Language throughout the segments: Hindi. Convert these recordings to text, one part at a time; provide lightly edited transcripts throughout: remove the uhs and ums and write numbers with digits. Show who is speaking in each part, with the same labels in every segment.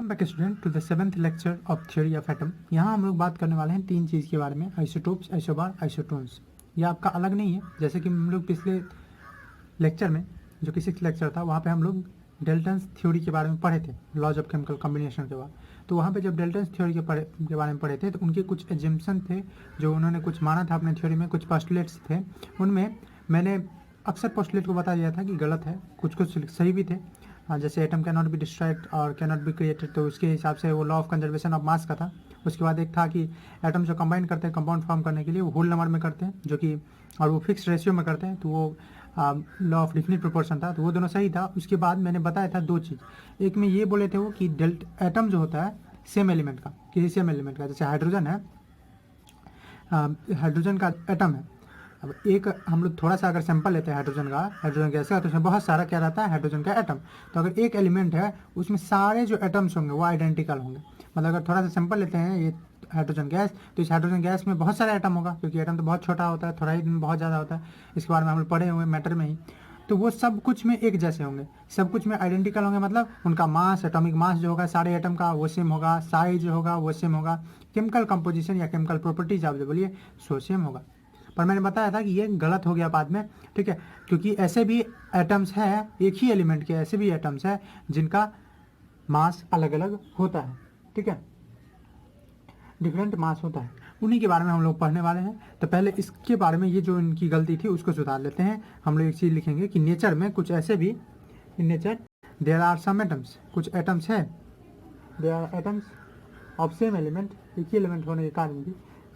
Speaker 1: Welcome back student to the 7th lecture of theory of atom. यहाँ हम लोग बात करने वाले हैं तीन चीज़ के बारे में, आइसोटोप्स, आइसोबार, आइसोटोन्स। ये आपका अलग नहीं है, जैसे कि हम लोग पिछले लेक्चर में जो कि 6th लेक्चर था वहाँ पे हम लोग डेल्टन्स थ्योरी के बारे में पढ़े थे, लॉज ऑफ केमिकल कॉम्बिनेशन के बाद। तो वहाँ पे जब डेल्टन्स थ्योरी के बारे में पढ़े थे तो उनके कुछ एजम्पशन थे जो उन्होंने कुछ माना था अपने थ्योरी में, कुछ पोस्टुलेट्स थे। उनमें मैंने अक्सर पोस्टुलेट को बता दिया था कि गलत है, कुछ कुछ सही भी थे। जैसे atom can not be destroyed और कैन नॉट बी क्रिएटेड, तो उसके हिसाब से वो law of conservation of mass का था। उसके बाद एक था कि एटम जो कंबाइन करते हैं कंपाउंड फॉर्म करने के लिए वो होल नंबर में करते हैं, जो कि और वो फिक्स रेशियो में करते हैं, तो वो लॉ ऑफ डिफिनिट प्रोपोर्शन था, तो वो दोनों सही था। उसके बाद मैंने बताया था दो चीज़, एक में ये बोले थे वो कि एटम जो होता है सेम एलिमेंट का, किसी सेम एलिमेंट का, जैसे हाइड्रोजन है, हाइड्रोजन का एटम है। अब एक हम लोग थोड़ा सा अगर सैंपल लेते हैं हाइड्रोजन गैस का, तो उसमें बहुत सारा क्या रहता है, हाइड्रोजन का एटम। तो अगर एक एलिमेंट है उसमें सारे जो एटम्स होंगे वो आइडेंटिकल होंगे। मतलब अगर थोड़ा सा सैंपल लेते हैं ये हाइड्रोजन गैस, तो इस हाइड्रोजन गैस में बहुत सारा एटम होगा, क्योंकि एटम तो बहुत छोटा होता है, थोड़ा ही में बहुत ज़्यादा होता है। इसके बारे में हम लोग पढ़े हुए मैटर में ही। तो वो सब कुछ में एक जैसे होंगे, सब कुछ में आइडेंटिकल होंगे, मतलब उनका मास, एटॉमिक मास जो होगा सारे एटम का वो सेम होगा, साइज जो होगा वो सेम होगा, केमिकल कंपोजिशन या केमिकल प्रॉपर्टीज आप जो बोलिए सो सेम होगा। पर मैंने बताया था कि ये गलत हो गया बाद में, ठीक है, क्योंकि ऐसे भी एटम्स हैं, एक ही एलिमेंट के ऐसे भी एटम्स हैं जिनका मास अलग अलग होता है, ठीक है, डिफरेंट मास होता है। उन्हीं के बारे में हम लोग पढ़ने वाले हैं। तो पहले इसके बारे में ये जो इनकी गलती थी उसको सुधार लेते हैं। हम लोग एक चीज़ लिखेंगे कि नेचर में कुछ ऐसे भी, in nature there are some atoms, कुछ एटम्स है, there are atoms of same element, एक ही एलिमेंट होने के कारण भी,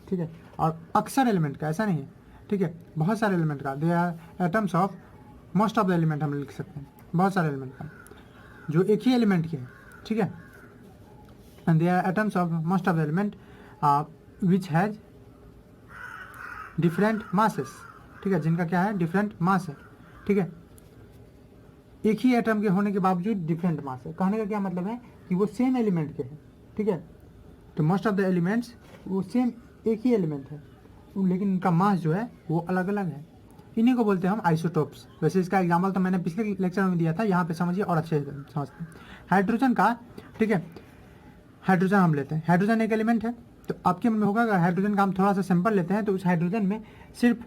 Speaker 1: ठीक है, और अक्सर एलिमेंट का, ऐसा नहीं है, ठीक है, बहुत सारे एलिमेंट का, they are atoms of most of the element हम लिख सकते हैं, बहुत सारे एलिमेंट का जो एक ही एलिमेंट के हैं, ठीक है, and they are atoms of most of the element which has different masses, ठीक है, जिनका क्या है, डिफरेंट मास है, ठीक है, एक ही एटम के होने के बावजूद डिफरेंट मास है। कहने का क्या मतलब है कि वो सेम एलिमेंट के हैं, ठीक है, तो मोस्ट ऑफ द एलिमेंट्स वो सेम एक ही एलिमेंट है, लेकिन उनका मास जो है वो अलग अलग है। इन्हीं को बोलते हैं हम आइसोटोप्स। वैसे इसका एग्जांपल तो मैंने पिछले लेक्चर में दिया था, यहाँ पे समझिए और अच्छे से समझते हैं। हाइड्रोजन का, ठीक है, हाइड्रोजन हम लेते हैं, हाइड्रोजन एक एलिमेंट है, तो आपके मन में होगा अगर हाइड्रोजन का हम थोड़ा सा सैंपल लेते हैं तो उस हाइड्रोजन में सिर्फ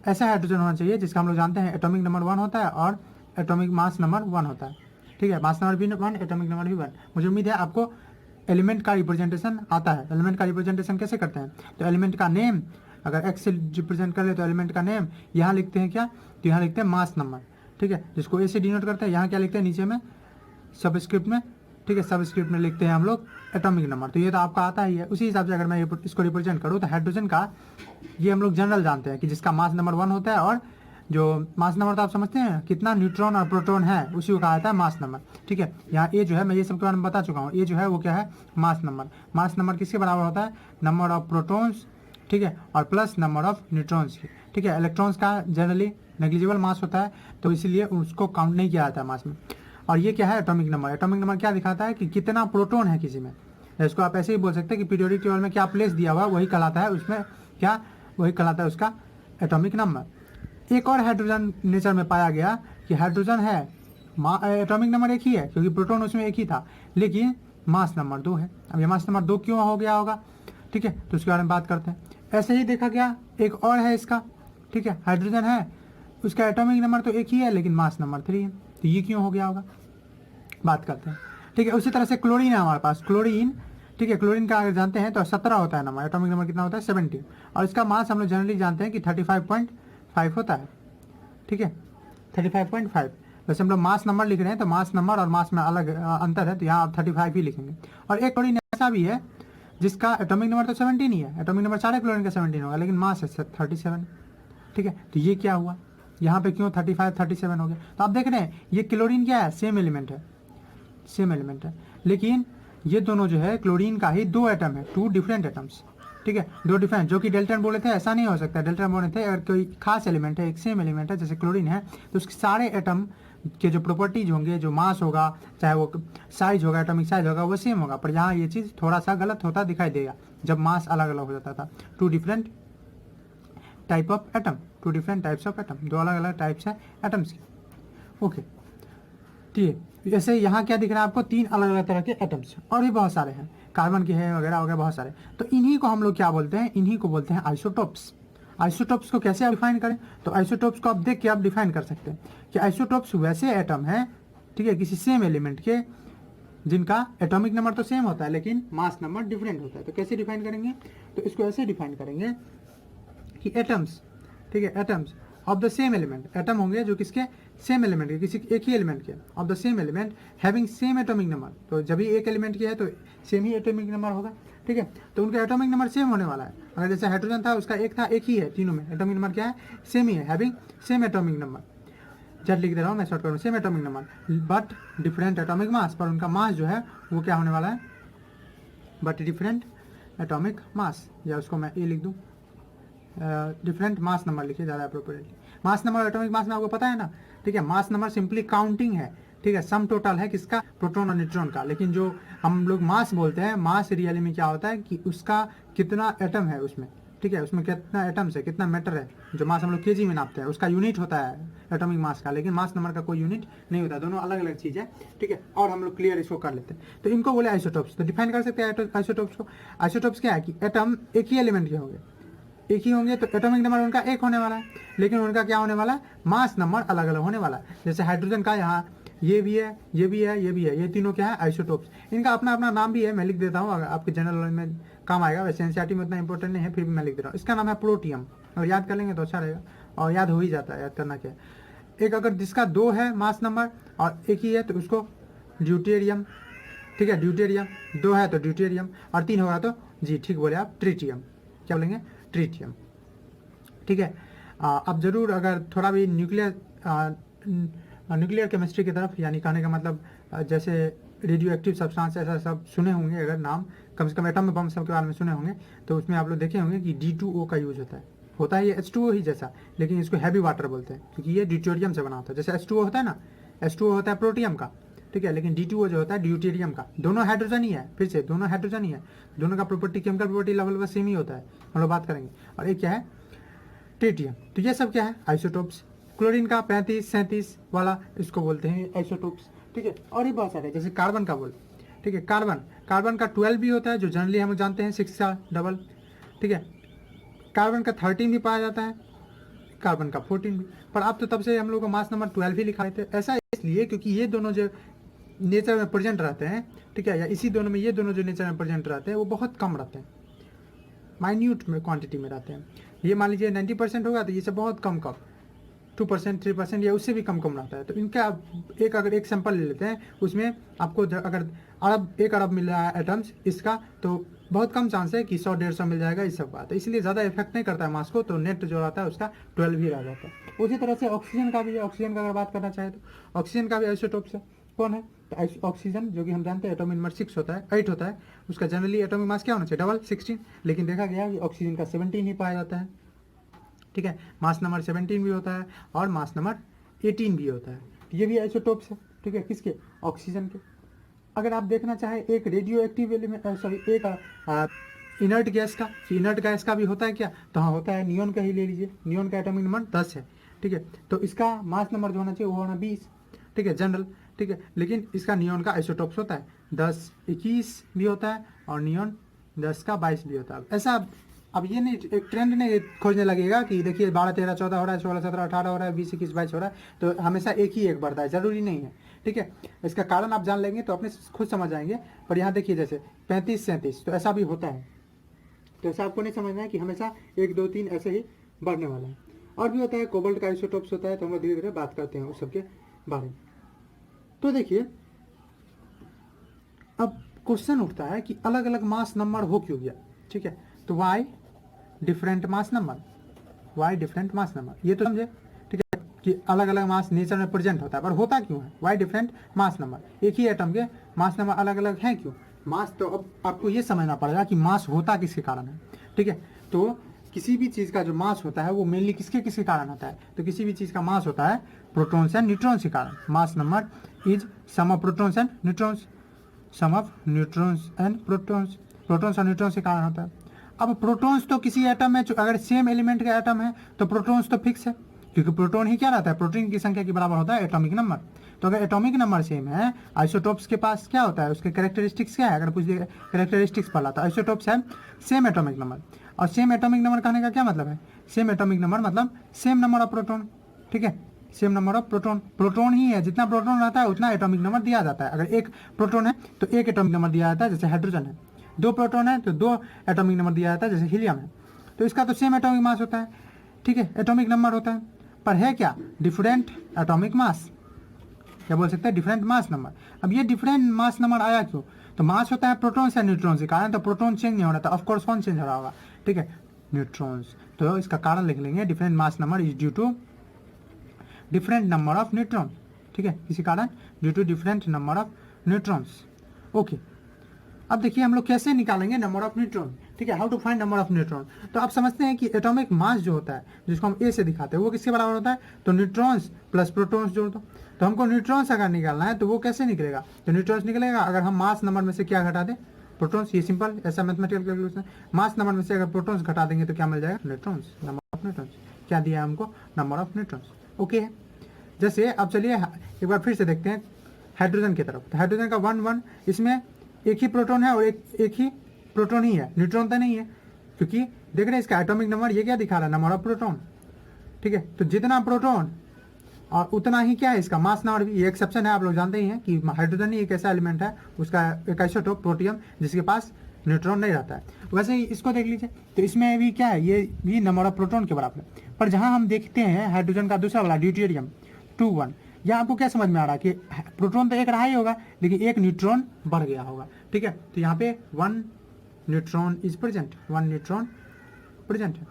Speaker 1: ऐसा हाइड्रोजन होना चाहिए जिसका हम लोग जानते हैं एटॉमिक नंबर 1 होता है और एटॉमिक मास नंबर 1 होता है, ठीक है, मास नंबर भी 1, एटॉमिक नंबर भी 1। मुझे उम्मीद है आपको एलिमेंट का रिप्रेजेंटेशन आता है। एलिमेंट का रिप्रेजेंटेशन कैसे करते हैं, तो एलिमेंट का नेम अगर एक्स से रिप्रेजेंट कर ले तो एलिमेंट का नेम यहाँ लिखते हैं क्या, तो यहाँ लिखते हैं मास नंबर, ठीक है, जिसको ए से डिनोट करते हैं। यहाँ क्या लिखते हैं नीचे में सबस्क्रिप्ट में, ठीक है, सबस्क्रिप्ट में लिखते हैं हम लोग एटॉमिक नंबर। तो ये तो आपका आता ही है। उसी हिसाब से अगर मैं इसको रिप्रेजेंट करूँ तो हाइड्रोजन का ये हम लोग जनरल जानते हैं कि जिसका मास नंबर 1 होता है, और जो मास नंबर तो आप समझते हैं कितना न्यूट्रॉन और प्रोटॉन है उसी को कहा जाता है मास नंबर, ठीक है। यहाँ ए जो है मैं ये सब के बारे में बता चुका हूँ, ए जो है वो क्या है, मास नंबर। मास नंबर किसके बराबर होता है, नंबर ऑफ प्रोटॉन्स, ठीक है, और प्लस नंबर ऑफ न्यूट्रॉन्स की, ठीक है। इलेक्ट्रॉन्स का जनरली नेग्लिजिबल मास होता है, तो इसीलिए उसको काउंट नहीं किया जाता है मास में। और ये क्या है, एटॉमिक नंबर। एटॉमिक नंबर क्या दिखाता है कि कितना प्रोटॉन है किसी में। इसको आप ऐसे ही बोल सकते हैं कि पीरियोडिक टेबल में क्या प्लेस दिया हुआ वही कहलाता है, उसमें क्या वही कहलाता है उसका एटॉमिक नंबर। एक और हाइड्रोजन नेचर में पाया गया कि हाइड्रोजन है, एटॉमिक नंबर एक ही है क्योंकि प्रोटॉन उसमें एक ही था, लेकिन मास नंबर 2 है। अब ये मास नंबर 2 क्यों हो गया होगा, ठीक है, तो उसके बारे में बात करते हैं। ऐसे ही देखा गया एक और है इसका, ठीक है, हाइड्रोजन है, उसका एटॉमिक नंबर तो एक ही है लेकिन मास नंबर 3 है, तो ये क्यों हो गया होगा, बात करते हैं, ठीक है। उसी तरह से क्लोरीन है हमारे पास, क्लोरीन, ठीक है, क्लोरीन का अगर जानते हैं तो 17 होता है नंबर, एटॉमिक नंबर कितना होता है 17, और इसका मास हम लोग जनरली जानते हैं कि 35.5 होता है, ठीक है, 35.5। वैसे हम लोग मास नंबर लिख रहे हैं तो मास नंबर और मास में अलग अंतर है, तो यहाँ आप 35 ही लिखेंगे। और एक क्लोरीन ऐसा भी है जिसका एटॉमिक नंबर तो 17 ही है, एटॉमिक नंबर सारे क्लोरीन का 17 होगा, लेकिन मास है 37, ठीक है। तो ये क्या हुआ, यहाँ पे क्यों 35 37 हो गया, तो आप देख रहे हैं ये क्लोरीन क्या है, सेम एलिमेंट है, सेम एलिमेंट है, लेकिन ये दोनों जो है क्लोरीन का ही 2 एटम है, 2 डिफरेंट एटम्स, ठीक है, 2 डिफरेंट, जो कि डेल्टन बोले थे ऐसा नहीं हो सकता। डेल्टन बोले थे अगर कोई खास एलिमेंट है, एक सेम एलिमेंट है जैसे क्लोरीन है, तो उसके सारे एटम के जो प्रॉपर्टीज होंगे, जो मास होगा, चाहे वो साइज होगा, एटॉमिक साइज होगा, वो सेम होगा। पर यहाँ ये चीज़ थोड़ा सा गलत होता दिखाई देगा जब मास अलग अलग हो जाता था। 2 different type of atom, 2 different types of atom, 2 अलग अलग टाइप्स है एटम्स की, ओके, ठीक है। जैसे यहाँ क्या दिख रहा है आपको, 3 अलग अलग तरह के एटम्स, और भी बहुत सारे हैं, कार्बन के हैं वगैरह वगैरह बहुत सारे। तो इन्हीं को हम लोग क्या बोलते हैं, इन्हीं को बोलते हैं आइसोटोप्स। आइसोटोप्स को कैसे डिफाइन करें, तो आइसोटोप्स को आप देख के आप डिफाइन कर सकते हैं कि आइसोटोप्स वैसे एटम हैं, ठीक है, किसी सेम एलिमेंट के जिनका एटॉमिक नंबर तो सेम होता है लेकिन मास नंबर डिफरेंट होता है। तो कैसे डिफाइन करेंगे, तो इसको ऐसे डिफाइन करेंगे कि एटम्स, ठीक है, atoms of the same element, atom होंगे जो किसके, सेम एलिमेंट के, किसी एक ही एलिमेंट के, of the same element having same atomic number. तो जब भी एक एलिमेंट की है तो सेम ही एटॉमिक नंबर होगा, ठीक है। तो उनका एटॉमिक नंबर सेम होने वाला है। अगर जैसे हाइड्रोजन था उसका एक था, एक ही है, तीनों में एटॉमिक नंबर क्या है, सेम ही है, हैविंग सेम एटॉमिक नंबर। जब लिख दे रहा हूँ मैं शॉर्ट करूँ, same atomic number but different atomic mass, पर उनका मास जो है वो क्या होने वाला है, बट डिफरेंट एटॉमिक मास, या उसको मैं ए लिख दूँ, डिफरेंट मास नंबर लिखिए ज़्यादा अप्रोप्रिएटली। मास नंबर और एटॉमिक मास में आपको पता है ना, ठीक है। मास नंबर सिंपली काउंटिंग है, ठीक है, सम टोटल है किसका, प्रोटॉन और न्यूट्रॉन का। लेकिन जो हम लोग मास बोलते हैं, मास रियली में क्या होता है कि उसका कितना एटम है उसमें, ठीक है, उसमें कितना एटम्स है, कितना मैटर है। जो मास हम लोग केजी में नापते हैं उसका यूनिट होता है एटॉमिक मास का, लेकिन मास नंबर का कोई यूनिट नहीं होता, दोनों अलग अलग चीज़ है, ठीक है। और हम लोग क्लियर इसको कर लेते हैं। तो इनको बोले आइसोटोप्स। तो डिफाइन कर सकते हैं आइसोटोप्स को। आइसोटोप्स क्या है कि एटम एक ही एलिमेंट के होंगे, एक ही होंगे, तो एटॉमिक नंबर उनका एक होने वाला है, लेकिन उनका क्या होने वाला है, मास नंबर अलग अलग होने वाला है। जैसे हाइड्रोजन का यहाँ ये भी है, ये भी है, ये भी है, ये तीनों क्या है, आइसोटोप्स। इनका अपना अपना नाम भी है, मैं लिख देता हूँ, अगर आपके जनरल नॉलेज में काम आएगा। वैसे एनसीईआरटी में उतना इंपॉर्टेंट नहीं है, फिर भी मैं लिख दे रहा हूँ। इसका नाम है प्रोटियम, और याद कर लेंगे तो अच्छा रहेगा, और याद हो ही जाता है, याद करना क्या है। एक अगर जिसका 2 है मास नंबर और एक ही है तो उसको ड्यूटेरियम, ठीक है, ड्यूटेरियम। 2 है तो ड्यूटेरियम, और 3 होगा तो, जी ठीक बोले आप, ट्रिटियम। क्या बोलेंगे, ट्रिटियम, ठीक है। अब जरूर अगर थोड़ा भी न्यूक्लियर केमिस्ट्री की तरफ, यानी कहने का मतलब जैसे रेडियो एक्टिव सब्सटेंस ऐसा सब सुने होंगे, अगर नाम कम से कम एटम बम सब के बारे में सुने होंगे, तो उसमें आप लोग देखे होंगे कि D2O का यूज होता है ये H2O ही जैसा, लेकिन इसको हैवी वाटर बोलते हैं क्योंकि ये ड्यूटेरियम से बना होता है। जैसे H2O होता है ना, H2O होता है प्रोटियम का, ठीक है, लेकिन D2O जो होता है ड्यूटेरियम का। दोनों हाइड्रोजन ही है, फिर से दोनों हाइड्रोजन ही है, दोनों का प्रॉपर्टी, केमिकल प्रॉपर्टी लेवल पर सेम ही होता है, हम लोग बात करेंगे। और एक क्या है, ट्रिटियम। तो ये सब क्या है, आइसोटोप्स। क्लोरीन का 35-37 वाला, इसको बोलते हैं आइसोटोप्स, ठीक है। और भी बहुत सारे, जैसे कार्बन का बोल, ठीक है, कार्बन का 12 भी होता है, जो जनरली हम जानते हैं 6 का डबल, ठीक है। कार्बन का 13 भी पाया जाता है, कार्बन का 14 भी। पर अब तो तब से हम लोग को मास नंबर 12 ही लिखा थे। ऐसा इसलिए क्योंकि ये दोनों जो नेचर में प्रेजेंट रहते हैं, ठीक है, या इसी दोनों में, ये दोनों जो नेचर में प्रेजेंट रहते हैं वो बहुत कम रहते हैं, माइन्यूट में क्वांटिटी में रहते हैं। ये मान लीजिए 90% होगा तो ये सब बहुत कम 2%, 3% या उससे भी कम रहता है। तो इनका अगर एक सैंपल ले लेते हैं, उसमें आपको अगर 1 अरब मिल रहा है एटम्स इसका, तो बहुत कम चांस है कि 100-150 मिल जाएगा इस सब का। तो इसलिए ज़्यादा इफेक्ट नहीं करता है मास को, तो नेट जो रहता है उसका 12 ही रह जाता है। उसी तरह से ऑक्सीजन का भी है। ऑक्सीजन का अगर बात करना चाहे तो ऑक्सीजन का भी आइसोटोप्स है। कौन है, तो ऑक्सीजन, जो कि हम जानते हैं एटॉमिक नंबर 6 होता है, 8 होता है, उसका जनरली एटॉमिक मास क्या होना चाहिए, डबल 16, लेकिन देखा गया कि ऑक्सीजन का 17 ही पाया जाता है, ठीक है। मास नंबर 17 भी होता है और मास नंबर 18 भी होता है। ये भी आइसोटोप्स है, ठीक है, किसके, ऑक्सीजन के। अगर आप देखना चाहें एक रेडियो एक्टिव एलिमेंट, सॉरी एक इनर्ट गैस का भी होता है क्या, तो हाँ होता है। नियॉन का ही ले लीजिए, नियॉन का एटॉमिक नंबर 10 है, ठीक है। तो इसका मास नंबर जो होना चाहिए वो होना 20, ठीक है, जनरल, ठीक है। लेकिन इसका नियॉन का आइसोटोप्स होता है 10, 21 भी होता है, और नियॉन 10 का 22 भी होता है। ऐसा अब ये नहीं, एक ट्रेंड नहीं खोजने लगेगा कि देखिए 12, 13, 14 हो रहा है, 16, 17, 18 हो रहा है, 20, 21, 22 हो रहा है, तो हमेशा एक ही एक बढ़ता है, जरूरी नहीं है, ठीक है। इसका कारण आप जान लेंगे तो अपने खुद समझ आएंगे। पर यहाँ देखिए जैसे 35, 37, तो ऐसा भी होता है। तो ऐसा आपको नहीं समझना है कि हमेशा 1, 2, 3 ऐसे ही बढ़ने वाला है। और भी होता है, कोबाल्ट का आइसोटोप्स होता है, तो हम लोग धीरे धीरे बात करते हैं उस सबके बारे में। तो देखिए अब क्वेश्चन उठता है कि अलग अलग मास नंबर हो क्यों गया, ठीक है। तो why different mass number, why different mass number, ये तो समझे, ठीक है, कि अलग अलग मास नेचर में प्रेजेंट होता है, पर होता क्यों है वाई डिफरेंट मास नंबर। एक ही एटम के मास नंबर अलग अलग हैं क्यों। मास, तो अब आपको ये समझना पड़ेगा कि मास होता किसके कारण है, ठीक है। तो किसी भी चीज़ का जो मास होता है वो मेनली किसके कारण होता है, तो किसी भी चीज़ का मास होता है प्रोटॉन्स एंड न्यूट्रॉन्स के कारण। Mass number is sum of protons and neutrons, sum of neutrons and protons, protons और न्यूट्रॉन्स के कारण होता है। अब प्रोटॉन्स तो किसी एटम में, अगर सेम एलिमेंट का एटम है तो प्रोटॉन्स तो फिक्स है, क्योंकि प्रोटॉन ही क्या रहता है, प्रोटीन की संख्या के बराबर होता है एटॉमिक नंबर। तो अगर एटॉमिक नंबर सेम है, आइसोटोप्स के पास क्या होता है, उसके कैरेक्टरिस्टिक्स क्या है, अगर पूछ दिया कैरेक्टरिस्टिक्स पढ़ा तो आइसोटोप्स है सेम एटॉमिक नंबर। और सेम एटॉमिक नंबर कहने का क्या मतलब है, सेम एटॉमिक नंबर मतलब सेम नंबर ऑफ प्रोटॉन, ठीक है, same number of proton, proton ही है, जितना प्रोटॉन रहता है उतना एटॉमिक नंबर दिया जाता है। अगर एक प्रोटॉन है तो एक एटॉमिक नंबर दिया जाता है, जैसे हाइड्रोजन है, दो प्रोटॉन है तो दो एटॉमिक नंबर दिया जाता है, जैसे हीलियम है। तो इसका तो सेम एटॉमिक मास होता है, ठीक है, एटॉमिक नंबर होता है, पर है क्या, डिफरेंट एटॉमिक मास, क्या बोल सकते हैं, डिफरेंट मास नंबर। अब ये डिफरेंट मास नंबर आया क्यों, तो मास होता है प्रोटॉन से न्यूट्रॉन के कारण, तो प्रोटॉन चेंज नहीं हो रहा था, ऑफकोर्स कौन चेंज हो रहा होगा, ठीक है, न्यूट्रॉन्स। तो इसका कारण लिख लेंगे, different mass number is due to different number of neutron, ठीक है, इसी कारण due to different number of neutrons. Okay, अब देखिए हम लोग कैसे निकालेंगे नंबर ऑफ न्यूट्रॉन, ठीक है, how to find number of neutron. तो आप समझते हैं कि एटॉमिक मास जो होता है, जिसको हम ए से दिखाते हैं, वो किसके बराबर होता है, तो न्यूट्रॉन्स प्लस प्रोटॉन्स जोड़ दो। तो हमको न्यूट्रॉन्स अगर निकालना है तो वो कैसे निकलेगा, तो न्यूट्रॉन्स निकलेगा अगर हम मास नंबर में से क्या घटा दें, प्रोटॉन्स। ये सिंपल ऐसा मैथमेटिकल कैलकुलेशन है, मास नंबर में से अगर प्रोटॉन्स घटा देंगे तो क्या मिल जाएगा, न्यूट्रॉन्स, नंबर ऑफ न्यूट्रॉन्स। क्या दिया है हमको, नंबर ऑफ न्यूट्रॉन्स। ओके, जैसे अब चलिए एक बार फिर से देखते हैं हाइड्रोजन की तरफ। तो हाइड्रोजन का 1 1, इसमें एक ही प्रोटॉन है और एक ही प्रोटॉन ही है, न्यूट्रॉन तो नहीं है, क्योंकि देख रहे हैं इसका एटॉमिक नंबर ये क्या दिखा रहा है, नंबर ऑफ प्रोटॉन, ठीक है। तो जितना प्रोटॉन और उतना ही क्या है इसका मास नंबर भी। ये एक्सेप्शन है, आप लोग जानते ही हैं कि हाइड्रोजन ही एक ऐसा एलिमेंट है, उसका एक आइसोटोप प्रोटियम, जिसके पास न्यूट्रॉन नहीं रहता है। वैसे ही इसको देख लीजिए, तो इसमें भी क्या है, ये भी नंबर ऑफ प्रोटॉन के बराबर है। पर जहाँ हम देखते हैं हाइड्रोजन का दूसरा वाला ड्यूटेरियम 2 1, यहाँ आपको क्या समझ में आ रहा है कि प्रोटॉन तो एक रहा ही होगा, लेकिन एक न्यूट्रॉन बढ़ गया होगा, ठीक है। तो यहाँ पे 1 neutron is present, 1 neutron present है।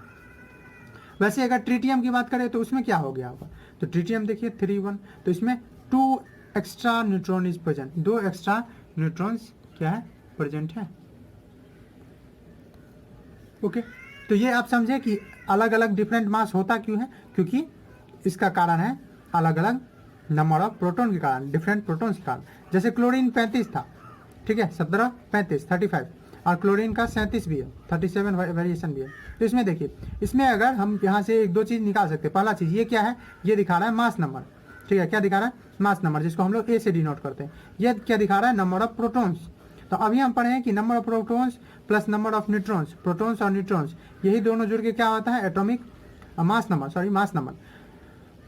Speaker 1: वैसे अगर ट्रिटियम की बात करें तो उसमें क्या हो गया होगा, तो ट्रिटियम देखिए 3 1, तो इसमें 2 extra neutron is present, 2 extra neutrons क्या है, प्रेजेंट है। ओके, तो ये आप समझे कि अलग अलग डिफरेंट मास होता क्यों है, क्योंकि इसका कारण है अलग अलग नंबर ऑफ प्रोटॉन के कारण, डिफरेंट प्रोटॉन्स के कारण। जैसे क्लोरीन 35 था, ठीक है, 17 35 35, और क्लोरीन का 37 भी है, 37 वेरिएशन भी है। तो इसमें देखिए, इसमें अगर हम यहाँ से एक दो चीज़ निकाल सकते हैं। पहला चीज़ ये क्या है, ये दिखा रहा है मास नंबर, ठीक है, क्या दिखा रहा है, मास नंबर, जिसको हम लोग ए से डिनोट करते हैं। ये क्या दिखा रहा है, नंबर ऑफ प्रोटॉन्स। तो अभी हम पढ़े हैं कि number of protons plus number of neutrons, protons और न्यूट्रॉन्स, यही दोनों जुड़ के क्या होता है, atomic mass number, sorry mass number.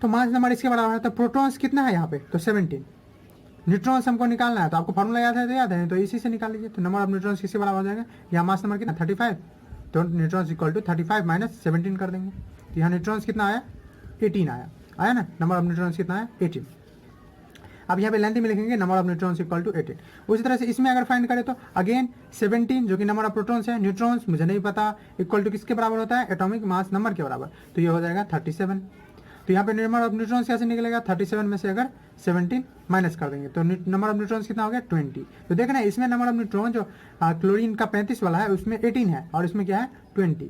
Speaker 1: तो मास नंबर इसके बराबर है। तो प्रोटॉन्स कितना है यहाँ पे, तो 17, न्यूट्रॉन्स हमको निकालना है, तो आपको फॉर्मूला याद है तो याद है, तो इसी से निकाल लीजिए। तो नंबर ऑफ न्यूट्रॉन्स किसके बराबर हो जाएगा, यहाँ मास नंबर कितना 35, तो न्यूट्रॉन्स इक्वल टू 35 माइनस 17 कर देंगे। तो यहाँ न्यूट्रॉन्स कितना आया, 18 आया ना, नंबर ऑफ न्यूट्रॉन्स कितना है, 18। अब यहाँ पे लेंथ में लिखेंगे number of neutrons equal to 18। उसी तरह से इसमें अगर फाइंड करें तो अगेन 17 जो कि नंबर ऑफ प्रोटॉन्स है, न्यूट्रॉन्स मुझे नहीं पता, इक्वल टू किसके बराबर होता है, एटॉमिक मास नंबर के बराबर, तो ये हो जाएगा 37। तो यहाँ पे नंबर ऑफ न्यूट्रॉन्स कैसे निकलेगा, 37 में से अगर 17 माइनस कर देंगे तो नंबर ऑफ न्यूट्रॉन्स कितना हो गया, 20। तो देख रहे हैं इसमें नंबर ऑफ न्यूट्रॉन जो क्लोरीन का 35 वाला है उसमें 18 है और इसमें क्या है 20।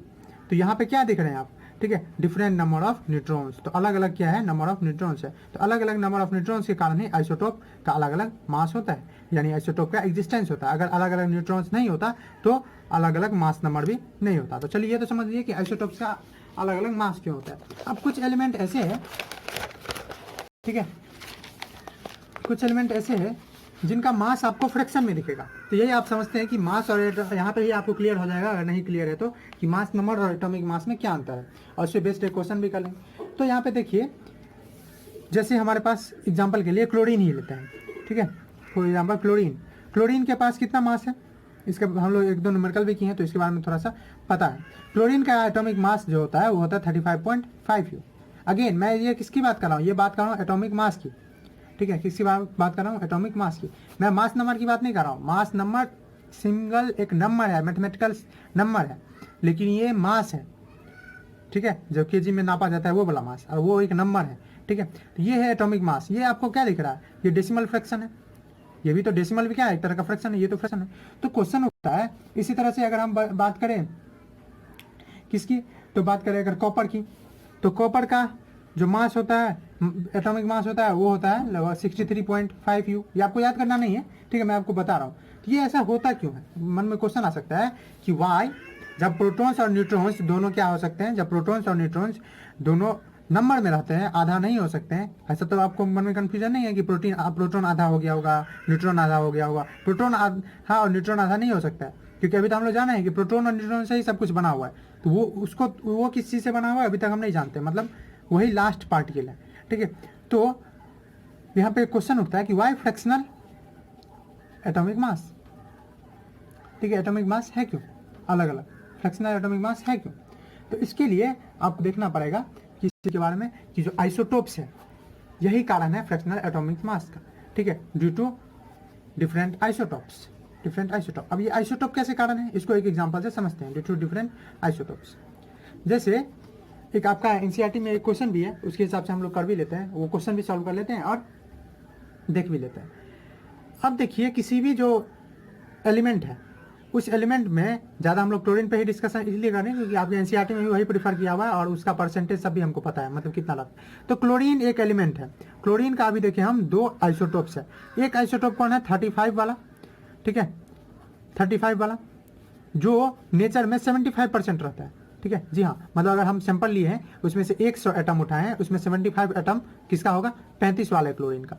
Speaker 1: तो यहाँ पे क्या देख रहे हैं आप, ठीक है, डिफरेंट नंबर ऑफ न्यूट्रॉन्स। तो अलग अलग क्या है, नंबर ऑफ न्यूट्रॉन्स है। तो अलग अलग नंबर ऑफ न्यूट्रॉन्स के कारण ही आइसोटोप का अलग अलग मास होता है, यानी आइसोटोप का एग्जिस्टेंस होता है। अगर अलग अलग न्यूट्रॉन्स नहीं होता तो अलग अलग मास नंबर भी नहीं होता। तो चलिए ये तो समझ लीजिए कि आइसोटोप्स का अलग अलग मास क्यों होता है। अब कुछ एलिमेंट ऐसे है, ठीक है, कुछ एलिमेंट ऐसे है जिनका मास आपको फ्रैक्शन में दिखेगा। तो यही आप समझते हैं कि मास और यहाँ पे ही आपको क्लियर हो जाएगा, अगर नहीं क्लियर है तो, कि मास नंबर और एटॉमिक मास में क्या अंतर है, और उससे बेस्ड एक क्वेश्चन भी कर लेंगे। तो यहाँ पे देखिए, जैसे हमारे पास एग्जाम्पल के लिए क्लोरीन ही लेते हैं, ठीक है, फॉर एग्जाम्पल क्लोरीन के पास कितना मास है, इसका हम लोग एक दो न्यूमेरिकल भी किए हैं तो इसके बारे में थोड़ा सा पता है। क्लोरीन का एटॉमिक मास जो होता है वो होता है 35.5 U। अगेन मैं ये किसकी बात कर रहा हूँ, ये बात कर रहा हूँ एटॉमिक मास की, ठीक है, किसकी बात कर रहा हूँ, एटॉमिक मास की। मैं मास नंबर की बात नहीं कर रहा हूँ। मास नंबर सिंगल एक नंबर है, मैथमेटिकल नंबर है, लेकिन ये मास है, ठीक है, जो केजी में नापा जाता है वो वाला मास, और वो एक नंबर है, ठीक है। तो ये है एटॉमिक मास। ये आपको क्या दिख रहा है, ये डेसिमल फ्रैक्शन है, ये भी तो डेसिमल भी क्या है, एक तरह का फ्रैक्शन है, ये तो फ्रैक्शन है। तो क्वेश्चन उठता है इसी तरह से, अगर हम बात करें किसकी, तो बात करें अगर कॉपर की, तो कॉपर का जो मास होता है, एटॉमिक मास होता है, वो होता है लगभग 63.5 U। ये आपको याद करना नहीं है, ठीक है, मैं आपको बता रहा हूँ। तो ये ऐसा होता क्यों है, मन में क्वेश्चन आ सकता है कि वाई, जब प्रोटॉन्स और न्यूट्रॉन्स दोनों क्या हो सकते हैं, जब प्रोटॉन्स और न्यूट्रॉन्स दोनों नंबर में रहते हैं, आधा नहीं हो सकते हैं। ऐसा तो आपको मन में कन्फ्यूजन नहीं है कि प्रोटॉन आधा हो गया होगा, न्यूट्रॉन आधा हो गया होगा। प्रोटॉन आधा और न्यूट्रॉन आधा नहीं हो सकता है, क्योंकि अभी तो हम लोग जाना है कि प्रोटॉन और न्यूट्रॉन से ही सब कुछ बना हुआ है। तो वो किस चीज़ से बना हुआ है अभी तक हम नहीं जानते, मतलब वही लास्ट पार्टिकल है। ठीक है, तो यहाँ पे क्वेश्चन उठता है कि वाई फ्रैक्शनल एटॉमिक मास। ठीक है, एटॉमिक मास है क्यों अलग अलग, फ्रैक्शनल एटॉमिक मास है क्यों? तो इसके लिए आपको देखना पड़ेगा कि इसके बारे में कि जो आइसोटोप्स है, यही कारण है फ्रैक्शनल एटॉमिक मास का। ठीक है, due to different isotopes, different isotope. अब ये आइसोटोप कैसे कारण है, इसको एक एग्जांपल से समझते हैं। ड्यू टू डिफरेंट आइसोटोप्स, जैसे एक आपका एनसीईआरटी में एक क्वेश्चन भी है, उसके हिसाब से हम लोग कर भी लेते हैं, वो क्वेश्चन भी सॉल्व कर लेते हैं और देख भी लेते हैं। अब देखिए, किसी भी जो एलिमेंट है, उस एलिमेंट में ज़्यादा हम लोग क्लोरीन पे ही डिस्कशन इसलिए कर रहे हैं क्योंकि आपने एनसीईआरटी में भी वही प्रीफर किया हुआ है और उसका परसेंटेज सब भी हमको पता है, मतलब कितना लगता है। तो क्लोरीन एक एलिमेंट है, क्लोरीन का अभी देखिए हम 2 आइसोटोप्स है। एक आइसोटोप कौन है, 35 वाला। ठीक है, 35 वाला जो नेचर में 75% रहता है। ठीक है, जी हाँ, मतलब अगर हम सैंपल लिए हैं उसमें से 100 एटम उठाए हैं, उसमें 75 एटम किसका होगा, 35 वाले क्लोरीन का।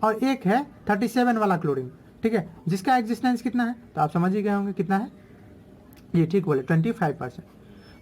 Speaker 1: और एक है 37 वाला क्लोरीन। ठीक है, जिसका एग्जिस्टेंस कितना है, तो आप समझ ही गए होंगे कितना है, ये ठीक बोले 25%।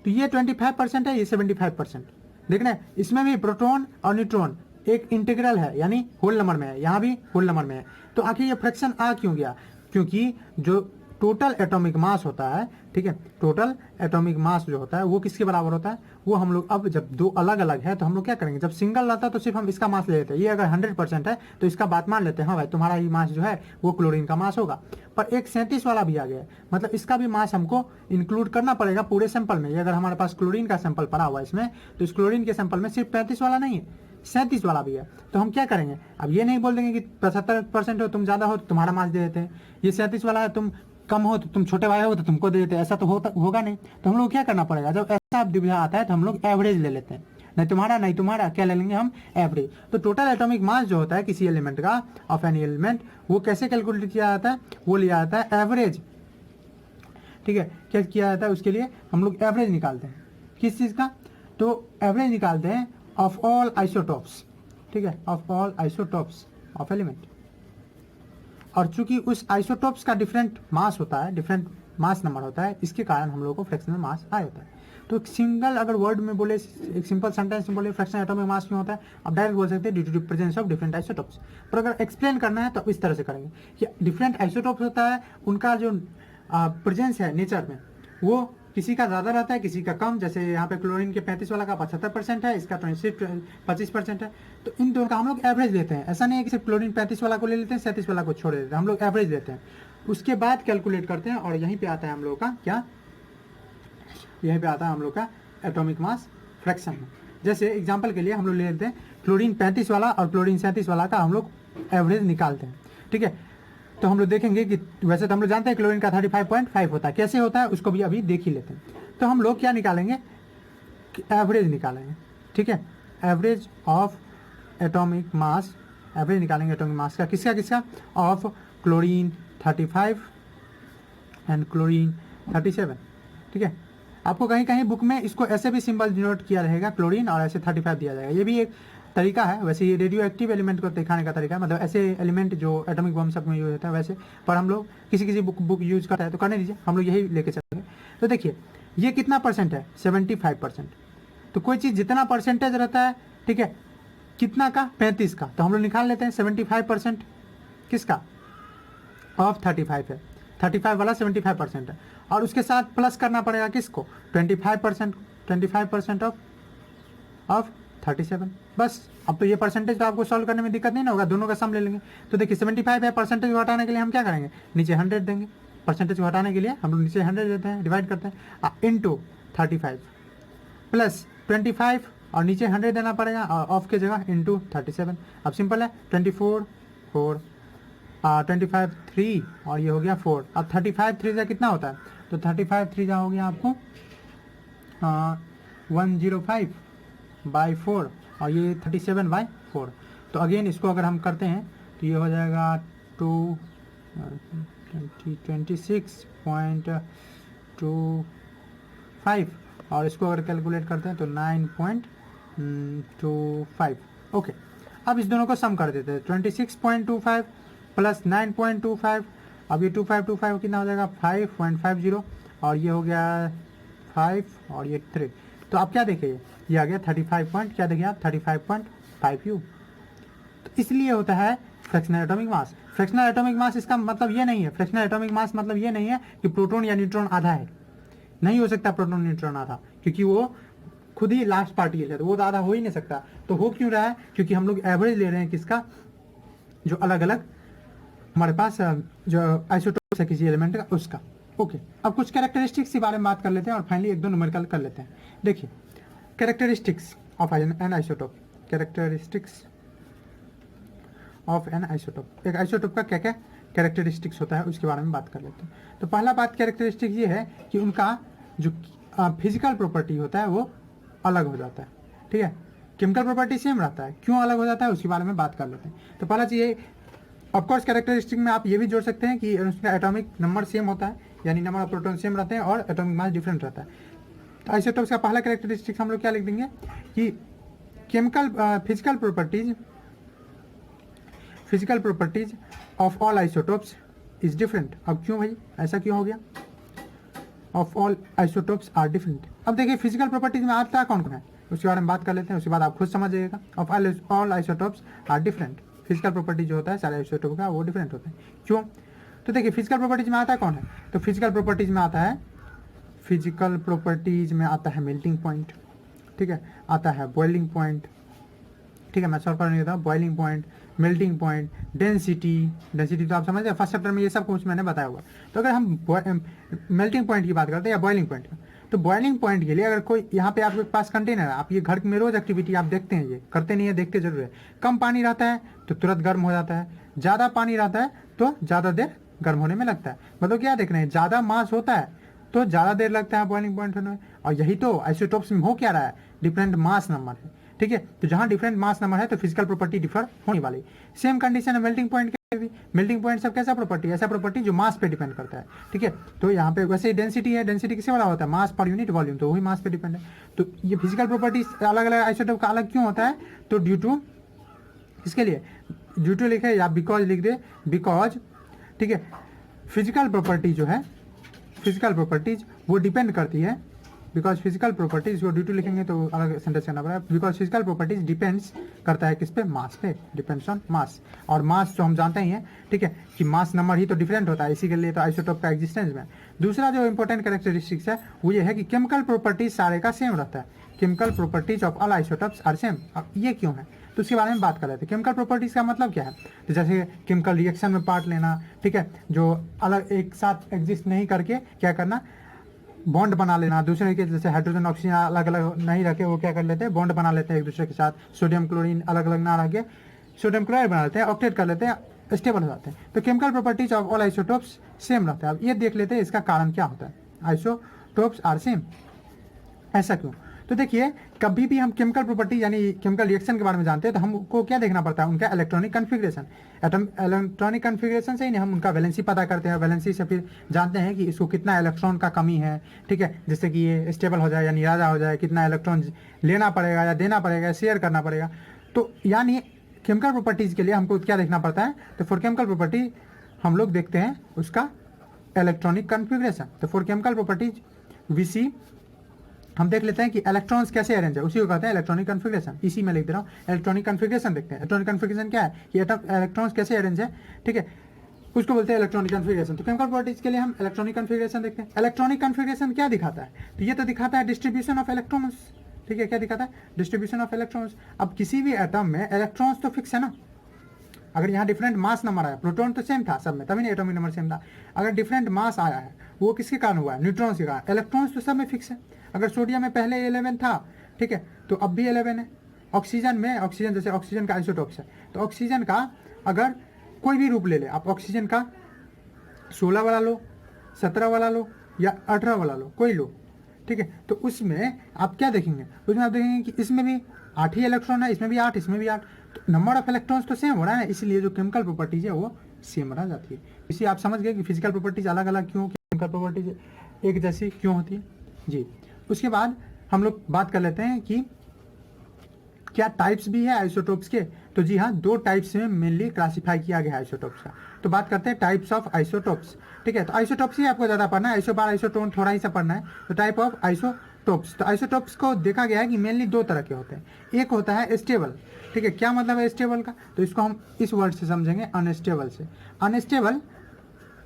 Speaker 1: तो ये 25% है, ये 75%। देखना है, इसमें भी प्रोटॉन और न्यूट्रॉन एक इंटीग्रल है, यानी होल नंबर में है, यहाँ भी होल नंबर में है। तो आखिर ये फ्रैक्शन आ क्यों गया, क्योंकि जो टोटल एटॉमिक मास होता है, ठीक है, टोटल एटॉमिक मास जो होता है वो किसके बराबर होता है, वो हम लोग अब जब 2 अलग अलग है तो हम लोग क्या करेंगे, जब सिंगल रहता है तो सिर्फ हम इसका मास ले लेते हैं। ये अगर 100% है तो इसका बात मान लेते हैं, हाँ भाई तुम्हारा ही मास जो है वो क्लोरीन का मास होगा। पर एक 37 वाला भी आ गया है, मतलब इसका भी मास हमको इंक्लूड करना पड़ेगा पूरे सैंपल में। ये अगर हमारे पास क्लोरीन का सैंपल पड़ा हुआ है इसमें, तो इस क्लोरीन के सैंपल में सिर्फ 35 वाला नहीं है, 37 वाला भी है। तो हम क्या करेंगे, अब ये नहीं बोल देंगे कि 75% हो तुम ज़्यादा हो तो तुम्हारा मास दे देते हैं, ये 37 वाला है तुम कम हो तो तुम छोटे भाई हो तो तुमको दे देते हैं, ऐसा तो होगा नहीं। तो हम लोग क्या करना पड़ेगा, जब ऐसा दुविधा आता है तो हम लोग एवरेज ले लेते हैं, नहीं तुम्हारा क्या ले लेंगे हम, एवरेज। तो टोटल एटॉमिक मास जो होता है किसी एलिमेंट का, ऑफ एनी एलिमेंट, वो कैसे कैलकुलेट किया जाता है, वो लिया जाता है एवरेज। ठीक है, क्या किया जाता है, उसके लिए हम लोग एवरेज निकालते हैं, किस चीज़ का, तो एवरेज निकालते हैं ऑफ ऑल आइसोटोप्स। ठीक है, of all isotopes of element. और चूंकि उस आइसोटोप्स का डिफरेंट मास होता है, डिफरेंट मास नंबर होता है, इसके कारण हम लोग को फ्रैक्शनल मास आ जाता है। तो एक सिंगल अगर वर्ड में बोले, एक सिंपल सेंटेंस में बोले फ्रैक्शनल एटॉमिक मास क्यों होता है, आप डायरेक्ट बोल सकते हैं due to presence of different isotopes. पर अगर एक्सप्लेन करना है तो इस तरह से करेंगे कि डिफरेंट आइसोटोप्स होता है, उनका जो प्रेजेंस है नेचर में, वो किसी का ज़्यादा रहता है किसी का कम। जैसे यहाँ पे क्लोरीन के 35 वाला का 75% है, इसका 25% है। तो इन दोनों का हम लोग एवरेज लेते हैं। ऐसा नहीं है कि सिर्फ क्लोरीन 35 वाला को ले लेते हैं, 37 वाला को छोड़ देते हैं, हम लोग एवरेज लेते हैं। उसके बाद कैलकुलेट करते हैं और यहीं पे आता है हम लोग का क्या, यहीं पे आता है हम लोग का एटॉमिक मास फ्रैक्शन। जैसे एग्जाम्पल के लिए हम लोग ले लेते हैं क्लोरीन 35 वाला और क्लोरीन 37 वाला का हम लोग एवरेज निकालते हैं। ठीक है, तो हम लोग देखेंगे कि वैसे तो हम लोग जानते हैं क्लोरीन का 35.5 होता है, कैसे होता है उसको भी अभी देख ही लेते हैं। तो हम लोग क्या निकालेंगे, एवरेज निकालेंगे। ठीक है, average of atomic mass, average निकालेंगे एटॉमिक मास का, किसका ऑफ क्लोरीन 35 एंड क्लोरीन 37। ठीक है, आपको कहीं कहीं बुक में इसको ऐसे भी सिंबल डिनोट किया रहेगा क्लोरीन और ऐसे 35 दिया जाएगा, ये भी एक तरीका है। वैसे ये रेडियो एक्टिव एलिमेंट को दिखाने का तरीका है, मतलब ऐसे एलिमेंट जो एटॉमिक बम सब में यूज होता है वैसे, पर हम लोग किसी बुक यूज करता है तो करने दीजिए, हम लोग यही लेके चलेंगे। तो देखिए ये कितना परसेंट है, 75%। तो कोई चीज़ जितना परसेंटेज रहता है, ठीक है, कितना का, 35 का, तो हम लोग निकाल लेते हैं 75% किसका, ऑफ 35 है, 35 वाला 75% है, और उसके साथ प्लस करना पड़ेगा किसको, 25% ऑफ 37। बस अब तो ये परसेंटेज तो आपको सॉल्व करने में दिक्कत नहीं ना होगा, दोनों का सम ले लेंगे। तो देखिए 75 है, परसेंटेज को हटाने के लिए हम क्या करेंगे, नीचे 100 देंगे, परसेंटेज को हटाने के लिए हम लोग नीचे 100 देते हैं, डिवाइड करते हैं इंटू 35 प्लस 25 और नीचे 100 देना पड़ेगा और ऑफ की जगह इंटू 37। अब सिंपल है, 24 4 25 3 और ये हो गया 4। अब 35 3 जा कितना होता है, तो 35 3 जा हो गया आपको 105/4 और ये 37/4। तो अगेन इसको अगर हम करते हैं तो ये हो जाएगा 26.25 और इसको अगर कैलकुलेट करते हैं तो 9.9 25। ओके, अब इस दोनों को सम कर देते हैं। 26.25 प्लस 9.25, अब ये 2525 कितना हो जाएगा 5.50, और ये हो गया 5 और ये 3, तो आप क्या देखिए ये आ गया 35 पॉइंट, क्या देखिए आप 35.5U। तो इसलिए होता है fractional atomic mass. Fractional atomic mass इसका मतलब ये नहीं है, फ्रैक्शनल एटॉमिक मास मतलब ये नहीं है कि प्रोटॉन या न्यूट्रॉन आधा है, नहीं हो सकता प्रोटॉन न्यूट्रॉन आधा, क्योंकि वो खुद ही लास्ट पार्टिकल है, तो वो तो आधा हो ही नहीं सकता। तो हो क्यों रहा है, क्योंकि हम लोग एवरेज ले रहे हैं किसका, जो अलग अलग हमारे पास जो आइसोटोप्स है किसी एलिमेंट का उसका। ओके, अब कुछ कैरेक्टरिस्टिक्स के बारे में बात कर लेते हैं और फाइनली एक दो न्यूमेरिकल कर लेते हैं। देखिए characteristics of N isotope, characteristics of N isotope, एक आइसोटोप का क्या क्या कैरेक्टरिस्टिक्स होता है उसके बारे में बात कर लेते हैं। तो पहला बात कैरेक्टरिस्टिक ये है कि उनका जो फिजिकल प्रॉपर्टी होता है वो अलग हो जाता है, ठीक है। केमिकल प्रॉपर्टी सेम रहता है, क्यों अलग हो जाता है उसके बारे में बात कर लेते हैं। तो पहला चीज़ ऑफकोर्स कैरेक्टरिस्टिक में आप ये भी जोड़ सकते हैं कि उसका एटॉमिक नंबर सेम होता है, यानी नंबर ऑफ प्रोटॉन सेम रहते हैं और एटॉमिक मास डिफरेंट रहता है। तो आइसोटोप्स का पहला कैरेक्टरिस्टिक हम लोग क्या लिख देंगे कि chemical physical properties of all isotopes is different. अब क्यों भाई, ऐसा क्यों हो गया, of all isotopes are different. अब देखिए फिजिकल प्रॉपर्टीज में आता है कौन कौन है उसके बारे में बात कर लेते हैं, उसके बाद आप खुद समझ जाइएगा। Of all isotopes are different, physical property जो होता है सारे आइसोटोप का वो डिफरेंट होता है, क्यों। तो देखिए फिजिकल प्रॉपर्टीज में आता है कौन है, तो फिजिकल प्रॉपर्टीज में आता है, फिजिकल प्रॉपर्टीज में आता है मेल्टिंग पॉइंट, ठीक है, आता है बॉइलिंग पॉइंट, ठीक है, मैं सॉल्व करने देता हूँ, boiling point, melting point, density तो आप समझ रहे, फर्स्ट चैप्टर में ये सब कुछ मैंने बताया हुआ। तो अगर हम मेल्टिंग पॉइंट की बात करते हैं या बॉइलिंग पॉइंट की, तो बॉइलिंग पॉइंट के लिए अगर कोई यहाँ पे आपके पास कंटेनर है, आप ये घर में रोज एक्टिविटी आप देखते हैं, ये करते नहीं है, देखते जरूर है, कम पानी रहता है तो तुरंत गर्म हो जाता है, ज़्यादा पानी रहता है तो ज़्यादा देर गर्म होने में लगता है। मतलब क्या देख रहे हैं, ज़्यादा मास होता है तो ज़्यादा देर लगता है बॉइलिंग पॉइंट होने में, और यही तो आइसोटोप्स में हो क्या रहा है, डिफरेंट मास नंबर है, ठीक है। तो जहां डिफरेंट मास नंबर है तो फिजिकल प्रॉपर्टी डिफर होने वाली। सेम कंडीशन है मेल्टिंग पॉइंट के भी, मेल्टिंग पॉइंट सब कैसा प्रॉपर्टी, ऐसा प्रॉपर्टी जो मास पे डिपेंड करता है, ठीक है। तो यहाँ पे वैसे ही डेंसिटी है, डेंसिटी किससे बड़ा होता है, मास पर यूनिट वॉल्यूम, तो वही मास पे डिपेंड है। तो ये फिजिकल प्रॉपर्टी अलग अलग आइसोटोप का अलग क्यों होता है, तो ड्यू टू, इसके लिए ड्यू टू लिखे या बिकॉज लिख दे, बिकॉज, ठीक है। फिजिकल प्रॉपर्टी जो है, फिजिकल प्रॉपर्टीज वो डिपेंड करती है, बिकॉज फिजिकल प्रॉपर्टीज को ड्यू टू लिखेंगे तो अलग सेंटेंस करना पड़ेगा, बिकॉज फिजिकल प्रॉपर्टीज डिपेंड्स करता है किस पे, मास पे, डिपेंड्स ऑन मास। और मास जो हम जानते ही हैं, ठीक है, कि मास नंबर ही तो डिफरेंट होता है, इसी के लिए तो आइसोटोप का एग्जिस्टेंस में। दूसरा जो इंपॉर्टेंट कैरेक्टरिस्टिक्स है वो ये है कि केमिकल प्रॉपर्टीज सारे का सेम रहता है, chemical properties of all isotopes are same. अब ये क्यों है, तो उसके बारे में बात कर रहे थे। केमिकल प्रॉपर्टीज का मतलब क्या है, तो जैसे केमिकल रिएक्शन में पार्ट लेना, ठीक है, जो अलग एक साथ एग्जिस्ट नहीं करके क्या करना, बॉन्ड बना लेना, दूसरे के जैसे हाइड्रोजन ऑक्सीजन अलग अलग नहीं रखे, वो क्या कर लेते हैं, बॉन्ड बना लेते हैं एक दूसरे के साथ, सोडियम क्लोरीन अलग अलग ना रखे, सोडियम क्लोराइड बना लेते हैं, ऑक्टेट कर लेते हैं, स्टेबल हो जाते हैं। तो chemical properties of all isotopes same रहता है। अब ये देख लेते हैं इसका कारण क्या होता है, आइसोटोप्स आर सेम, ऐसा क्यों। तो देखिए कभी भी हम केमिकल प्रॉपर्टी यानी केमिकल रिएक्शन के बारे में जानते हैं तो हमको क्या देखना पड़ता है, उनका इलेक्ट्रॉनिक कन्फिग्रेशन, इलेक्ट्रॉनिक कन्फिग्रेशन से ही हम उनका वैलेंसी पता करते हैं, वैलेंसी से फिर जानते हैं कि इसको कितना इलेक्ट्रॉन का कमी है, ठीक है, जिससे कि ये स्टेबल हो जाए या निराजा हो जाए, कितना इलेक्ट्रॉन लेना पड़ेगा या देना पड़ेगा, शेयर करना पड़ेगा। तो यानी केमिकल प्रॉपर्टीज़ के लिए हमको क्या देखना पड़ता है, तो फॉर केमिकल प्रॉपर्टी हम लोग देखते हैं उसका इलेक्ट्रॉनिक कन्फिग्रेशन। तो फॉर केमिकल प्रॉपर्टीज वी सी हम देख लेते हैं कि इलेक्ट्रॉन्स कैसे अरेंज है, उसी को कहते हैं इलेक्ट्रॉनिक कन्फिग्रेशन। इसी में लिख दे रहा हूँ, इलेक्ट्रॉनिक कन्फिग्रेशन देखते हैं। इलेक्ट्रॉनिक कन्फिग्रेशन क्या है कि इलेक्ट्रॉन्स कैसे अरेंज है, ठीक है, उसको बोलते हैं इलेक्ट्रॉनिक कन्फिग्रेशन। तो केमिकल प्रॉपर्टीज के लिए हम इलेक्ट्रॉनिक कन्फिग्रेशन देखते हैं। इलेक्ट्रॉनिक कन्फिग्रेशन क्या दिखाता है, तो ये तो दिखाता है डिस्ट्रीब्यूशन ऑफ इलेक्ट्रॉन्स, ठीक है, क्या दिखाता है, डिस्ट्रीब्यूशन ऑफ इलेक्ट्रॉन्स। अब किसी भी एटम में इलेक्ट्रॉन्स तो फिक्स है ना, अगर यहाँ डिफरेंट मास नंबर आया, प्रोटॉन तो सेम था सब में, तभी नहीं एटॉमिक नंबर सेम था। अगर डिफरेंट मास आया है वो किसके कारण हुआ है, न्यूट्रॉन्स के कारण। इलेक्ट्रॉन्स तो सब में फिक्स है, अगर सोडियम में पहले 11 था, ठीक है, तो अब भी 11 है। ऑक्सीजन में, ऑक्सीजन जैसे ऑक्सीजन का आइसोटोप्स है, तो ऑक्सीजन का अगर कोई भी रूप ले ले आप, ऑक्सीजन का 16 वाला लो, 17 वाला लो या 18 वाला लो, कोई लो, ठीक है, तो उसमें आप क्या देखेंगे, उसमें आप देखेंगे कि इसमें भी 8 ही इलेक्ट्रॉन है, इसमें भी 8, इसमें भी 8, तो नंबर ऑफ इलेक्ट्रॉन्स तो सेम हो रहा है, इसलिए जो केमिकल प्रॉपर्टीज है वो सेम रह जाती है। इसी आप समझ गए कि फिजिकल प्रॉपर्टीज अलग अलग क्यों, केमिकल प्रॉपर्टीज एक जैसी क्यों होती है जी। उसके बाद हम लोग बात कर लेते हैं कि क्या टाइप्स भी है आइसोटोप्स के? तो जी हाँ, 2 टाइप्स में मेनली क्लासीफाई किया गया है आइसोटोप्स का। तो बात करते हैं टाइप्स ऑफ आइसोटोप्स। ठीक है, तो आइसोटोप्स ही आपको ज़्यादा पढ़ना है, आइसोबार आइसोटोन थोड़ा ही सा पढ़ना है। तो टाइप ऑफ आइसोटोप्स, तो आइसोटोप्स को देखा गया है कि मेनली 2 तरह के होते हैं। एक होता है स्टेबल। ठीक है, क्या मतलब है स्टेबल का? तो इसको हम इस वर्ड से समझेंगे, अनस्टेबल से। अनस्टेबल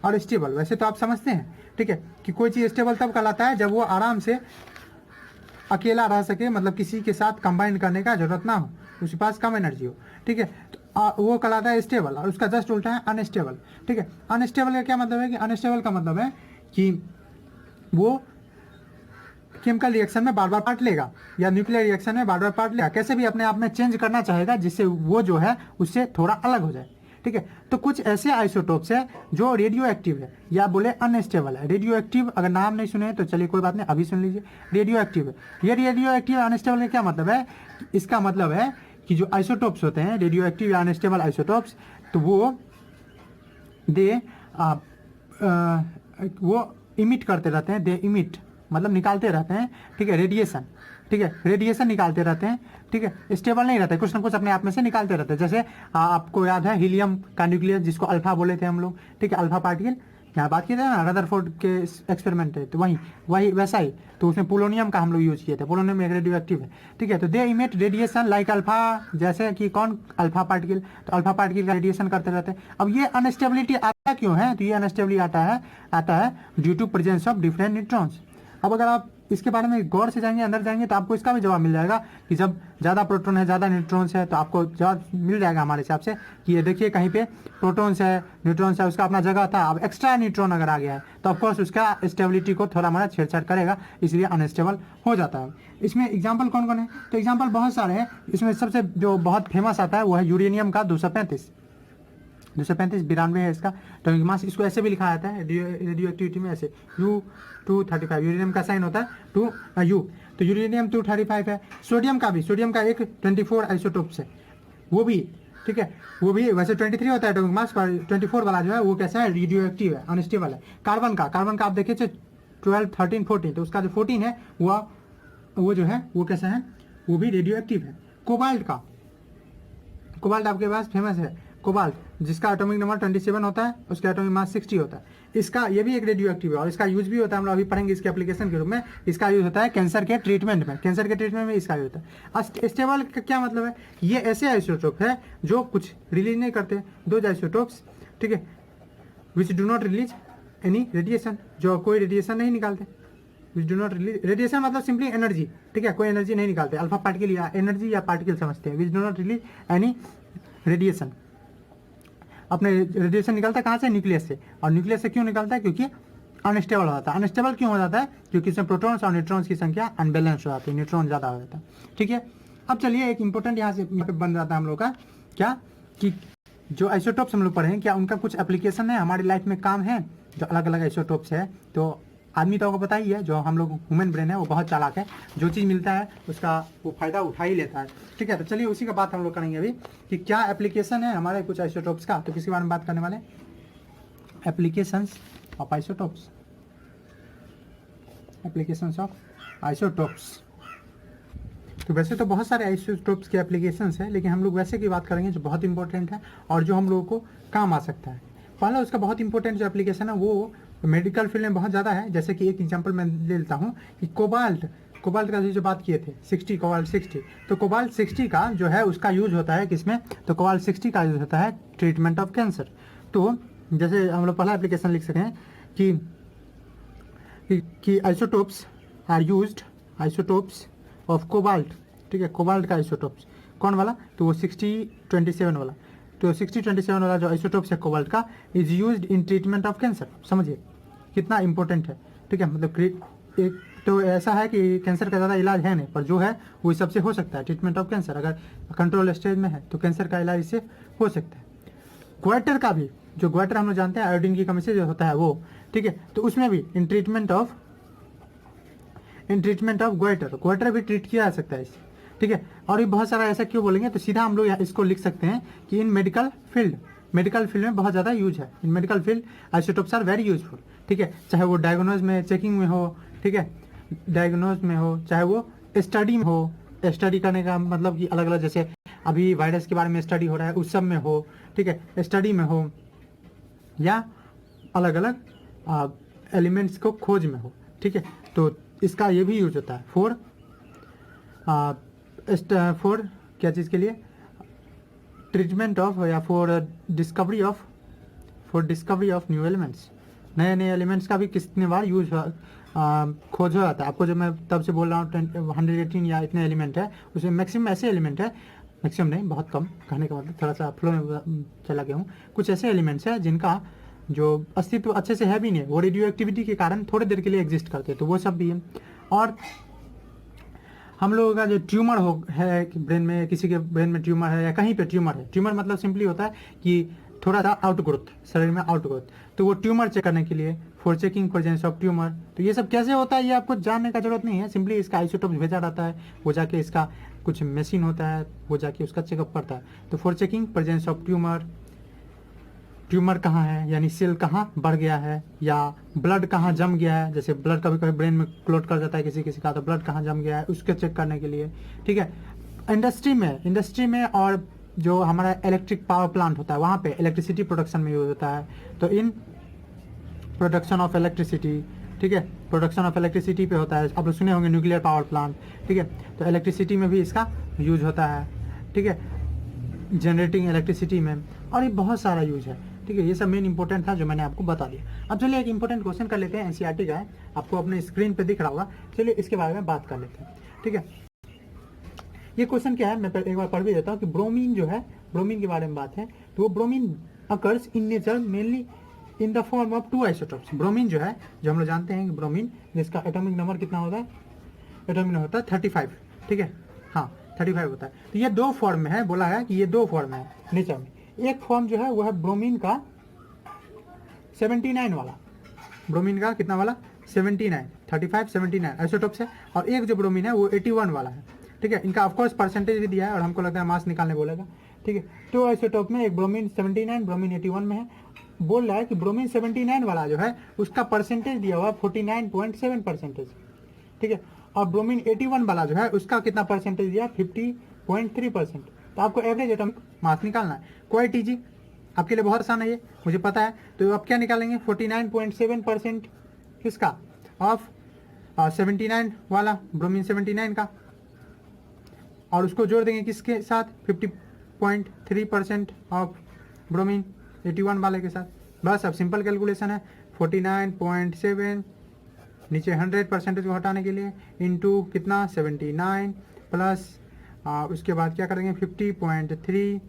Speaker 1: और स्टेबल वैसे तो आप समझते हैं, ठीक है, कि कोई चीज़ स्टेबल तब कहलाता है जब वो आराम से अकेला रह सके, मतलब किसी के साथ कंबाइन करने का जरूरत ना हो, उसके पास कम एनर्जी हो। ठीक है, तो वो कहलाता है स्टेबल, और उसका जस्ट उल्टा है अनस्टेबल। ठीक है, अनस्टेबल का क्या मतलब है? कि अनस्टेबल का मतलब है कि वो केमिकल रिएक्शन में बार बार पार्ट लेगा, या न्यूक्लियर रिएक्शन में बार बार पार्ट लेगा, कैसे भी अपने आप में चेंज करना चाहेगा जिससे वो जो है उससे थोड़ा अलग हो जाए। ठीक है, तो कुछ ऐसे आइसोटोप्स है जो रेडियो एक्टिव है, या बोले अनस्टेबल है। रेडियो एक्टिव अगर नाम नहीं सुने तो चलिए कोई बात नहीं, अभी सुन लीजिए। रेडियो एक्टिव है, ये रेडियो एक्टिव अनस्टेबल का क्या मतलब है? इसका मतलब है कि जो आइसोटोप्स होते हैं रेडियो एक्टिव या अनस्टेबल आइसोटोप्स, तो वो इमिट करते रहते हैं, दे इमिट मतलब निकालते रहते हैं। ठीक है, रेडिएशन। ठीक है, रेडिएशन निकालते रहते हैं। ठीक है, स्टेबल नहीं रहते, कुछ ना कुछ अपने आप में से निकालते रहते हैं। जैसे आपको याद है हीलियम का न्यूक्लियस जिसको अल्फा बोले थे हम लोग। ठीक है, अल्फा पार्टिकल यहाँ बात किए थे ना, रदरफोर्ड के एक्सपेरिमेंट है, तो वही वैसा ही। तो उसमें पोलोनियम का हम लोग यूज किए थे, पोलोनियम एक रेडियो एक्टिव है। ठीक है, तो दे इमिट रेडिएशन लाइक अल्फा, जैसे कि कौन? Alpha particle. तो अल्फा पार्टिकल का रेडिएशन करते रहते हैं। अब ये अनस्टेबिलिटी आता क्यों है? तो ये अनस्टेबिलिटी आता है due to presence of different neutrons. अब अगर आप इसके बारे में गौर से जाएंगे, अंदर जाएंगे, तो आपको इसका भी जवाब मिल जाएगा कि जब ज़्यादा प्रोटॉन है, ज़्यादा न्यूट्रॉन्स है, तो आपको जवाब मिल जाएगा हमारे हिसाब से कि ये देखिए कहीं पे प्रोटॉन्स है, न्यूट्रॉन्स है, उसका अपना जगह था, अब एक्स्ट्रा न्यूट्रॉन अगर आ गया है तो ऑफकोर्स उसका स्टेबिलिटी को थोड़ा मोड़ा छेड़छाड़ करेगा, इसलिए अनस्टेबल हो जाता है। इसमें एग्जाम्पल कौन कौन है? तो एग्जाम्पल बहुत सारे हैं। इसमें सबसे जो बहुत फेमस आता है वो है यूरेनियम का 235 92 है इसका एटॉमिक मास। इसको ऐसे भी लिखा जाता है रेडियो एक्टिविटी में ऐसे U235, यूरेनियम का साइन होता है U, तो यूरेनियम 235 है। सोडियम का एक 24 आइसोटोप्स है, वो भी। ठीक है, वो भी वैसे 23 होता है एटॉमिक मास, पर 24 वाला जो है वो कैसा है? रेडियो एक्टिव है, अनस्टेबल है। कार्बन का आप देखिए 12, 13, 14, तो उसका जो 14 है वो जो है वो कैसा है? वो भी रेडियो एक्टिव है। कोबाल्ट आपके पास फेमस है, कोबाल्ट, जिसका एटॉमिक नंबर 27 होता है, उसका एटॉमिक मास 60 होता है। इसका ये भी एक रेडियो एक्टिव है, और इसका यूज भी होता है, हम लोग अभी पढ़ेंगे इसके एप्लीकेशन के रूप में। इसका यूज होता है कैंसर के ट्रीटमेंट में इसका यूज होता है। स्टेबल का क्या मतलब है? ये ऐसे आइसोटोप है जो कुछ रिलीज नहीं करते, दो आइसोटोप्स, ठीक है, which do not release any radiation, जो कोई रेडिएशन नहीं निकालते। Which do not release radiation मतलब सिंपली एनर्जी, ठीक है, कोई एनर्जी नहीं निकालते। अल्फा पार्टिकल या एनर्जी या पार्टिकल समझते हैं। Which do not release any radiation, अपने रेडिएशन निकलता है कहाँ से? न्यूक्लियस से। और न्यूक्लियस से क्यों निकलता है? क्योंकि अनस्टेबल हो जाता है। अनस्टेबल क्यों हो जाता है? क्योंकि इसमें प्रोटॉन्स और न्यूट्रॉन्स की संख्या अनबैलेंस हो जाती है, न्यूट्रॉन ज़्यादा हो जाता है। ठीक है, अब चलिए एक इंपॉर्टेंट यहाँ से बन जाता है हम लोग का, क्या कि जो आइसोटोप्स हम लोग पढ़े हैं, क्या उनका कुछ एप्लीकेशन है, हमारी लाइफ में काम है? जो अलग अलग आइसोटोप्स है, तो आदमी तो आपको पता ही है, जो हम लोग ह्यूमन ब्रेन है वो बहुत चालाक है, जो चीज़ मिलता है उसका वो फ़ायदा उठा ही लेता है। ठीक है, तो चलिए उसी का बात हम लोग करेंगे अभी कि क्या एप्लीकेशन है हमारे कुछ आइसोटोप्स का। तो किसी बारे में बात करने वाले? Applications of isotopes, applications of isotopes. तो वैसे तो बहुत सारे आइसोटोप्स के एप्लीकेशंस हैं, लेकिन हम लोग वैसे की बात करेंगे जो बहुत इंपॉर्टेंट है और जो हम लोगों को काम आ सकता है। पहला उसका बहुत इंपॉर्टेंट जो एप्लीकेशन है वो मेडिकल फील्ड में बहुत ज़्यादा है। जैसे कि एक एग्जांपल मैं ले लेता हूँ कि कोबाल्ट का जो बात किए थे कोबाल्ट 60, तो कोबाल्ट 60 का जो है उसका यूज होता है किसमें? तो कोबाल्ट 60 का यूज होता है ट्रीटमेंट ऑफ कैंसर। तो जैसे हम लोग पहला एप्लीकेशन लिख सकें कि isotopes are used, isotopes of cobalt. ठीक है, कोबाल्ट का आइसोटोप्स कौन वाला? तो वो 6027 वाला। तो 6027 वाला जो आइसोटोप्स है कोबाल्ट का is used in treatment of cancer. समझिए कितना इंपॉर्टेंट है। ठीक है, मतलब एक तो ऐसा है कि कैंसर का ज़्यादा इलाज है नहीं, पर जो है वो सबसे हो सकता है। ट्रीटमेंट ऑफ कैंसर अगर कंट्रोल स्टेज में है तो कैंसर का इलाज इससे हो सकता है। ग्वाटर का भी, जो ग्वाटर हम लोग जानते हैं आयोडीन की कमी से जो होता है वो, ठीक है, तो उसमें भी इन ट्रीटमेंट ऑफ ग्वाटर भी ट्रीट किया जा सकता है इससे। ठीक है, और भी बहुत सारा ऐसा क्यों बोलेंगे, तो सीधा हम लोग इसको लिख सकते हैं कि इन मेडिकल फील्ड में बहुत ज़्यादा यूज है। In medical field isotopes are very useful. ठीक है, चाहे वो डायग्नोज में, चेकिंग में हो, ठीक है, डायग्नोज में हो, चाहे वो स्टडी में हो, स्टडी करने का मतलब कि अलग अलग, जैसे अभी वायरस के बारे में स्टडी हो रहा है उस सब में हो, ठीक है, स्टडी में हो, या अलग अलग एलिमेंट्स को खोज में हो, ठीक है। तो इसका ये भी यूज होता है फॉर क्या चीज़ के लिए, ट्रीटमेंट ऑफ या for discovery of new elements. नए नए एलिमेंट्स का भी कितने बार यूज खोज हो जाता है। आपको जो मैं तब से बोल रहा हूँ 118 या इतने एलिमेंट है, उसमें मैक्सिमम ऐसे एलिमेंट है, मैक्सिमम नहीं बहुत कम, कहने का मतलब थोड़ा सा फ्लो में चला गया हूँ, कुछ ऐसे एलिमेंट्स है जिनका जो अस्तित्व अच्छे से है भी नहीं, वो रेडियो एक्टिविटी के कारण थोड़ी देर के लिए एग्जिस्ट करते हैं, तो वो सब भी है। और हम लोगों का जो ट्यूमर है ब्रेन में, किसी के ब्रेन में ट्यूमर है या कहीं पे ट्यूमर है, ट्यूमर मतलब सिंपली होता है कि थोड़ा सा आउटग्रोथ, शरीर में आउटग्रोथ, तो वो ट्यूमर चेक करने के लिए for checking presence of tumour. तो ये सब कैसे होता है ये आपको जानने का जरूरत नहीं है, सिंपली इसका आइसोटोप भेजा जाता है, वो जाके इसका कुछ मशीन होता है, वो जाके उसका चेकअप करता है। तो for checking presence of tumour कहाँ है, यानी सेल कहाँ बढ़ गया है, या ब्लड कहाँ जम गया है, जैसे ब्लड कभी कभी ब्रेन में क्लोट कर जाता है किसी किसी का, तो ब्लड कहाँ जम गया है उसके चेक करने के लिए, ठीक है। इंडस्ट्री में और जो हमारा इलेक्ट्रिक पावर प्लांट होता है वहाँ पे इलेक्ट्रिसिटी प्रोडक्शन में यूज होता है, तो इन प्रोडक्शन ऑफ इलेक्ट्रिसिटी, ठीक है, प्रोडक्शन ऑफ इलेक्ट्रिसिटी पे होता है। आप लोग सुने होंगे न्यूक्लियर पावर प्लांट, ठीक है, तो इलेक्ट्रिसिटी में भी इसका यूज होता है, ठीक है, जनरेटिंग इलेक्ट्रिसिटी में, और ये बहुत सारा यूज है, ठीक है। ये सब मेन इंपॉर्टेंट था जो मैंने आपको बता दिया। अब चलिए एक इंपॉर्टेंट क्वेश्चन कर लेते हैं, एनसीईआरटी का है, आपको अपने स्क्रीन पे दिख रहा होगा, चलिए इसके बारे में बात कर लेते हैं, ठीक है। ये क्वेश्चन क्या है, मैं एक बार पढ़ भी देता हूँ कि ब्रोमीन जो है, ब्रोमीन के बारे में बात है, तो वो bromine occurs in nature mainly in the form of 2 isotopes. Bromine जो है, जो हम लोग जानते हैं कि ब्रोमीन जिसका एटॉमिक नंबर कितना होता है, एटॉमिक नंबर होता है 35, ठीक है, हाँ 35 होता है। तो ये 2 फॉर्म में है, बोला है कि ये 2 फॉर्म है नेचर में। एक फॉर्म जो है वो है ब्रोमीन का 79 वाला, ब्रोमीन का कितना वाला 79, 35 79 आइसोटोप्स है, और एक जो ब्रोमीन है वो 81 वाला है, ठीक है। इनका ऑफकोर्स परसेंटेज भी दिया है और हमको लगता है मास निकालने बोलेगा, ठीक है। 2 आइसोटोप में एक ब्रोमीन 79, ब्रोमीन 81 में है। बोल रहा है कि ब्रोमीन 79 वाला जो है उसका परसेंटेज दिया हुआ 49.7%, ठीक है, और ब्रोमीन 81 वाला जो है उसका कितना परसेंटेज दिया 50.3%। तो आपको एवरेज एटॉमिक मास निकालना है, क्वाइट इजी, आपके लिए बहुत आसान है ये, मुझे पता है। तो आप क्या निकालेंगे 49.7% किसका, ऑफ 79 वाला ब्रोमीन 79 का, और उसको जोड़ देंगे किसके साथ 50.3% ऑफ ब्रोमीन 81 वाले के साथ। बस अब सिंपल कैलकुलेशन है, 49.7 नीचे 100% को हटाने के लिए इंटू कितना 79 प्लस उसके बाद क्या करेंगे 50.3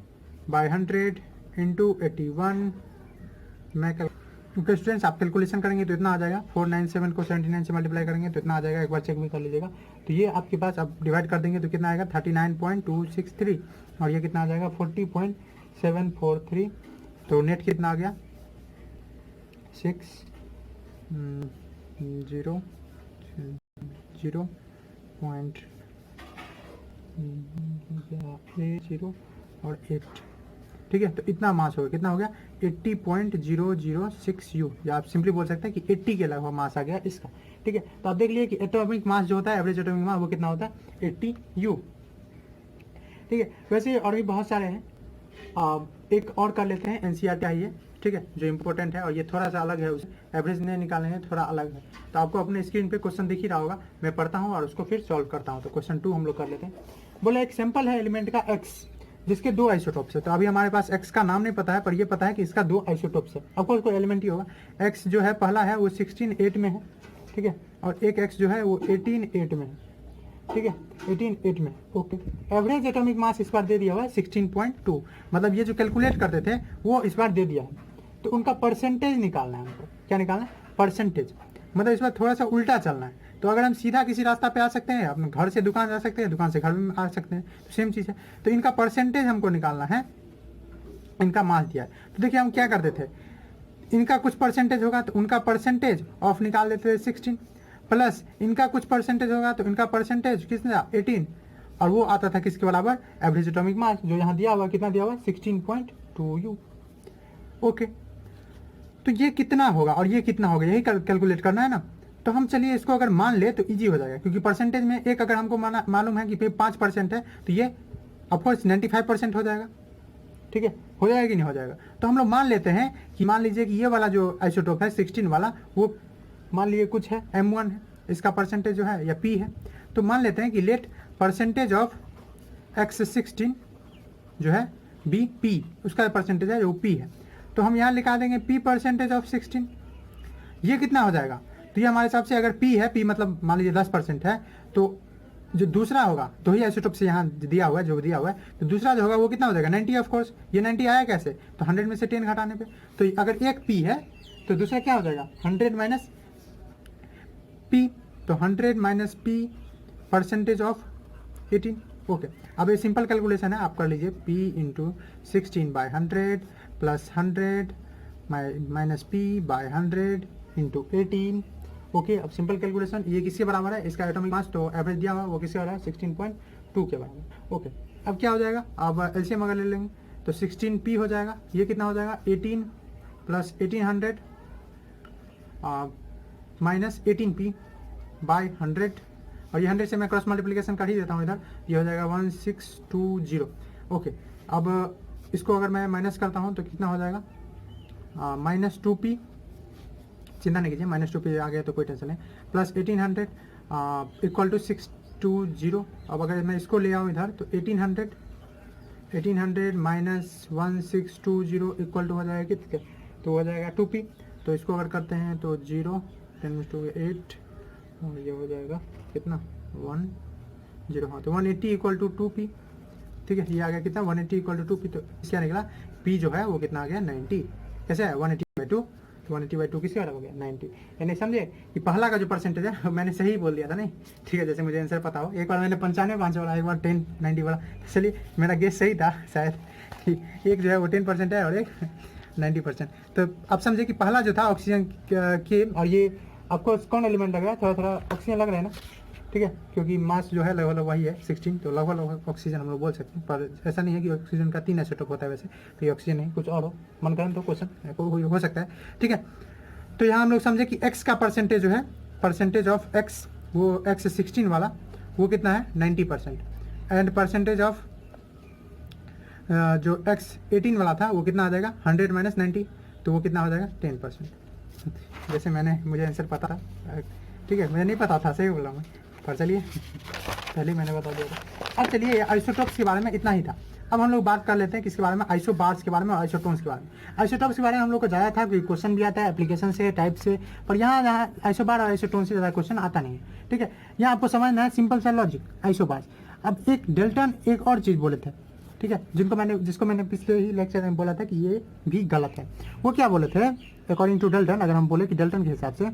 Speaker 1: बाई 100 इंटू 81। मैं क्योंकि स्टूडेंट्स आप कैलकुलेशन करेंगे तो इतना आ जाएगा, 497 को 79 से मल्टीप्लाई करेंगे तो इतना आ जाएगा, एक बार चेक भी कर लीजिएगा। तो ये आपके पास आप डिवाइड कर देंगे तो कितना आएगा 39.263, और ये कितना आ जाएगा 40.743। तो नेट कितना आ गया 6.0 और 8, ठीक है। तो इतना मास हो गया, कितना हो गया 80.006 U, या आप सिंपली बोल सकते हैं कि 80 के लगभग मास आ गया इसका, ठीक है। तो आप देख लिए कि एटॉमिक मास जो होता है, एवरेज एटॉमिक मास वो कितना होता है 80 U, ठीक है। वैसे और भी बहुत सारे हैं, एक और कर लेते हैं एनसीईआरटी है, ठीक है, जो इंपॉर्टेंट है, और ये थोड़ा सा अलग है, उसे एवरेज नहीं निकालेंगे, थोड़ा अलग है। तो आपको अपने स्क्रीन पे क्वेश्चन दिख ही रहा होगा, मैं पढ़ता हूँ और उसको फिर सॉल्व करता हूँ। तो क्वेश्चन 2 हम लोग कर लेते हैं। बोला एक सैंपल है एलिमेंट का एक्स जिसके 2 आइसोटोप्स है। तो अभी हमारे पास एक्स का नाम नहीं पता है, पर ये पता है कि इसका 2 आइसोटोप्स है। ऑफकोर्स कोई एलिमेंट ही होगा। एक्स जो है पहला है वो 16.8 में है, ठीक है, और एक एक्स जो है वो 18.8 में है, ठीक है, 18.8 में, ओके। एवरेज एटॉमिक मास इस बार दे दिया हुआ है 16.2, मतलब ये जो कैलकुलेट करते थे वो इस बार दे दिया है। तो उनका परसेंटेज निकालना है हमको, क्या निकालना है परसेंटेज, मतलब इस बार थोड़ा सा उल्टा चलना है। तो अगर हम सीधा किसी रास्ता पे आ सकते हैं, अपने घर से दुकान जा सकते हैं, दुकान से घर में आ सकते हैं, तो सेम चीज़ है। तो इनका परसेंटेज हमको निकालना है, इनका मास दिया है। तो देखिए हम क्या करते थे, इनका कुछ परसेंटेज होगा तो उनका परसेंटेज ऑफ निकाल देते थे 16, प्लस इनका कुछ परसेंटेज होगा तो इनका परसेंटेज कितना 18, और वो आता था किसके बराबर एवरेज एटॉमिक मास, जो यहाँ दिया हुआ कितना दिया हुआ 16.2 U, ओके। तो ये कितना होगा और ये कितना होगा यही कैलकुलेट करना है ना। तो हम चलिए इसको अगर मान ले तो इजी हो जाएगा, क्योंकि परसेंटेज में एक अगर हमको मालूम है कि 5% है तो ये ऑफकोर्स 95% हो जाएगा। ठीक है, हो जाएगा कि नहीं हो जाएगा। तो हम लोग मान लेते हैं कि मान लीजिए कि ये वाला जो आइसोटोप है 16 वाला, वो मान लीजिए कुछ है M1 है, इसका परसेंटेज जो है या P है। तो मान लेते हैं कि लेट परसेंटेज ऑफ X16 जो है BP, उसका परसेंटेज है वो P है। तो हम यहाँ लिखा देंगे P परसेंटेज ऑफ 16। ये कितना हो जाएगा, तो ये हमारे हिसाब से अगर P है, P मतलब मान लीजिए 10% है, तो जो दूसरा होगा, दो ही आइसोटोप से यहाँ दिया हुआ है, जो दिया हुआ है, तो दूसरा जो होगा वो कितना हो जाएगा 90 ऑफ कोर्स। ये 90 आया कैसे, तो 100 में से 10 घटाने पे। तो अगर एक P है तो दूसरा क्या हो जाएगा 100 माइनस P, तो 100 minus P percentage of 18। Okay, अब ये सिंपल कैलकुलेशन है, आप कर लीजिए P into 16/100 plus 100 minus P by 100 into 18। Okay, अब सिंपल कैलकुलेशन, ये किसके बराबर है, इसका एटॉमिक मास तो एवरेज दिया हुआ वो किसके बराबर है 16.2 के बराबर। ओके, अब क्या हो जाएगा, अब एलसीएम अगर ले लेंगे तो 16P हो जाएगा, ये कितना हो जाएगा 18 प्लस 1800 माइनस 18P बाय 100, और ये 100 से मैं क्रॉस मल्टीप्लिकेशन कर ही देता हूँ इधर, ये हो जाएगा 1620। ओके, अब इसको अगर मैं माइनस करता हूँ तो कितना हो जाएगा -2P, चिंता नहीं कीजिए, -2P आ गया तो कोई टेंशन नहीं, प्लस 1800 इक्वल टू 620। अब अगर मैं इसको ले आऊँ इधर तो 1800 माइनस 1620 इक्वल टू हो जाएगा कितने, तो हो जाएगा 2P। तो इसको अगर करते हैं तो 0 10 to 8 और ये हो जाएगा कितना 10, हाँ तो 180 इक्वल टू 2P। ठीक है, ये आ गया कितना 180 इक्वल टू 2P। तो क्या निकला P जो है वो कितना आ गया 90। कैसे है 180/2, तो 180/2 किसके बराबर हो गया 90। यानी समझे कि पहला का जो परसेंटेज है मैंने सही बोल दिया था नहीं। ठीक है, जैसे मुझे आंसर पता हो, एक बार मैंने 95 बोला, एक बार 1090 बोला, चलिए मेरा गेस सही था शायद, एक जो है वो 10% है और एक 90%। तो आप समझे कि पहला जो था ऑक्सीजन के, और ये आपको कौन एलिमेंट लग रहा है, थोड़ा थोड़ा ऑक्सीजन लग रहा है ना। ठीक है, क्योंकि मास जो है लगभग वही है 16, तो लगभग ऑक्सीजन हम लोग बोल सकते हैं, पर ऐसा नहीं है कि ऑक्सीजन का 3 आइसोटोप होता है वैसे, तो ये ऑक्सीजन नहीं कुछ और हो, मन करें तो क्वेश्चन हो सकता है। ठीक है, तो यहाँ हम लोग समझे कि x का परसेंटेज जो है, परसेंटेज ऑफ x, वो X16 वाला वो कितना है 90%, एंड परसेंटेज ऑफ जो X18 वाला था वो कितना आ जाएगा 100 माइनस 90, तो वो कितना हो जाएगा 10%। जैसे मुझे आंसर पता था। ठीक है, मुझे नहीं पता था, सही बोल रहा हूँ, पर चलिए पहले मैंने बता दिया था। अब चलिए आइसोटोप्स के बारे में इतना ही था। अब हम लोग बात कर लेते हैं किसके बारे में, आइसोबार्स के बारे में और आइसोटोन्स के बारे में। आइसोटोप्स के बारे में हम लोग को ज़्यादा था कि क्वेश्चन भी आता है एप्लीकेशन से, टाइप से, पर यहाँ आइसोबार और आइसोटोन से ज़्यादा क्वेश्चन आता नहीं है। ठीक है, यहाँ आपको समझना है सिंपल सा लॉजिक आइसोबार्स। अब एक डेल्टन एक और चीज़ बोले थे, ठीक है, जिसको मैंने पिछले ही लेक्चर में बोला था कि ये भी गलत है। वो क्या बोले थे, अकॉर्डिंग टू डेल्टन, अगर हम बोले कि डेल्टन के हिसाब से,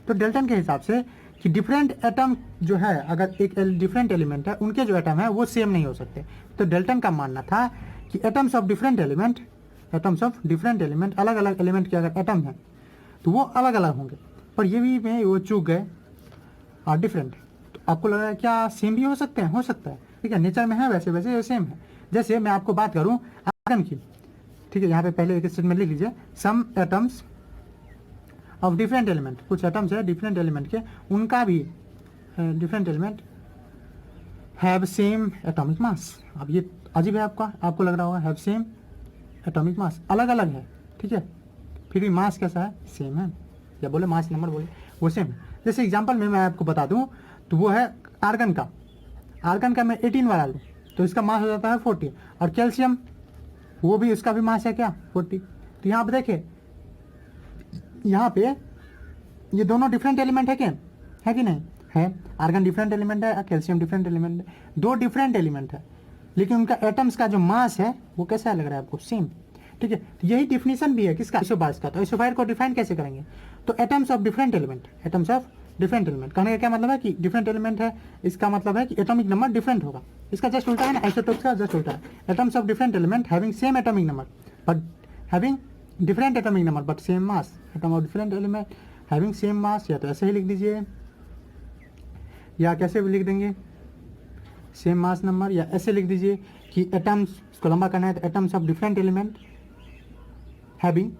Speaker 1: तो डेल्टन के हिसाब से कि डिफरेंट एटम जो है, अगर एक डिफरेंट एलिमेंट है, उनके जो एटम है वो सेम नहीं हो सकते। तो डेल्टन का मानना था कि एटम्स ऑफ डिफरेंट एलिमेंट, अलग अलग एलिमेंट के अगर एटम है तो वो अलग अलग होंगे, पर ये भी में वो चूक गए और डिफरेंट। तो आपको लग रहा है क्या सेम भी हो सकते हैं, हो सकता है। ठीक है, नेचर में है वैसे वैसे सेम है। जैसे मैं आपको बात करूं आर्गन की, ठीक है, यहाँ पे पहले एक स्टेटमेंट लिख लीजिए, सम एटम्स ऑफ डिफरेंट एलिमेंट, कुछ एटम्स है डिफरेंट एलिमेंट के, उनका भी different element have same atomic mass. अब ये अजीब है, आपको लग रहा होगा हैव सेम एटॉमिक मास, अलग अलग है, ठीक है, फिर भी मास कैसा है, सेम है, या बोले मास नंबर बोले वो सेम है। जैसे एग्जांपल में मैं आपको बता दूं तो वो है आर्गन का मैं 18 वाला लूँ तो इसका मास हो जाता है 40, और कैल्शियम वो भी, उसका भी मास है क्या 40। तो यहाँ पे देखिए, यहाँ पे ये दोनों डिफरेंट एलिमेंट है क्या, है कि नहीं है। आर्गन डिफरेंट एलिमेंट है, कैल्शियम डिफरेंट एलिमेंट है, दो डिफरेंट एलिमेंट है, लेकिन उनका एटम्स का जो मास है वो कैसा लग रहा है आपको, सेम। ठीक है, तो यही डिफिनीशन भी है किसका, आइसोबार्स का। तो आइसोबार को डिफाइन कैसे करेंगे, तो एटम्स ऑफ डिफरेंट एलिमेंट, कहने का क्या मतलब है कि डिफरेंट एलिमेंट है, इसका मतलब है कि एटॉमिक नंबर डिफरेंट होगा। इसका जस्ट उल्टा है ना, आइसोटोप्स का जस्ट उल्टा है। Atoms of different element having same atomic number but having different atomic number but same mass. Atom of different element having same mass, या तो ऐसे ही लिख दीजिए, या कैसे भी लिख देंगे सेम मास नंबर, या ऐसे लिख दीजिए कि एटम्स, इसको लंबा करना है तो atoms of different element having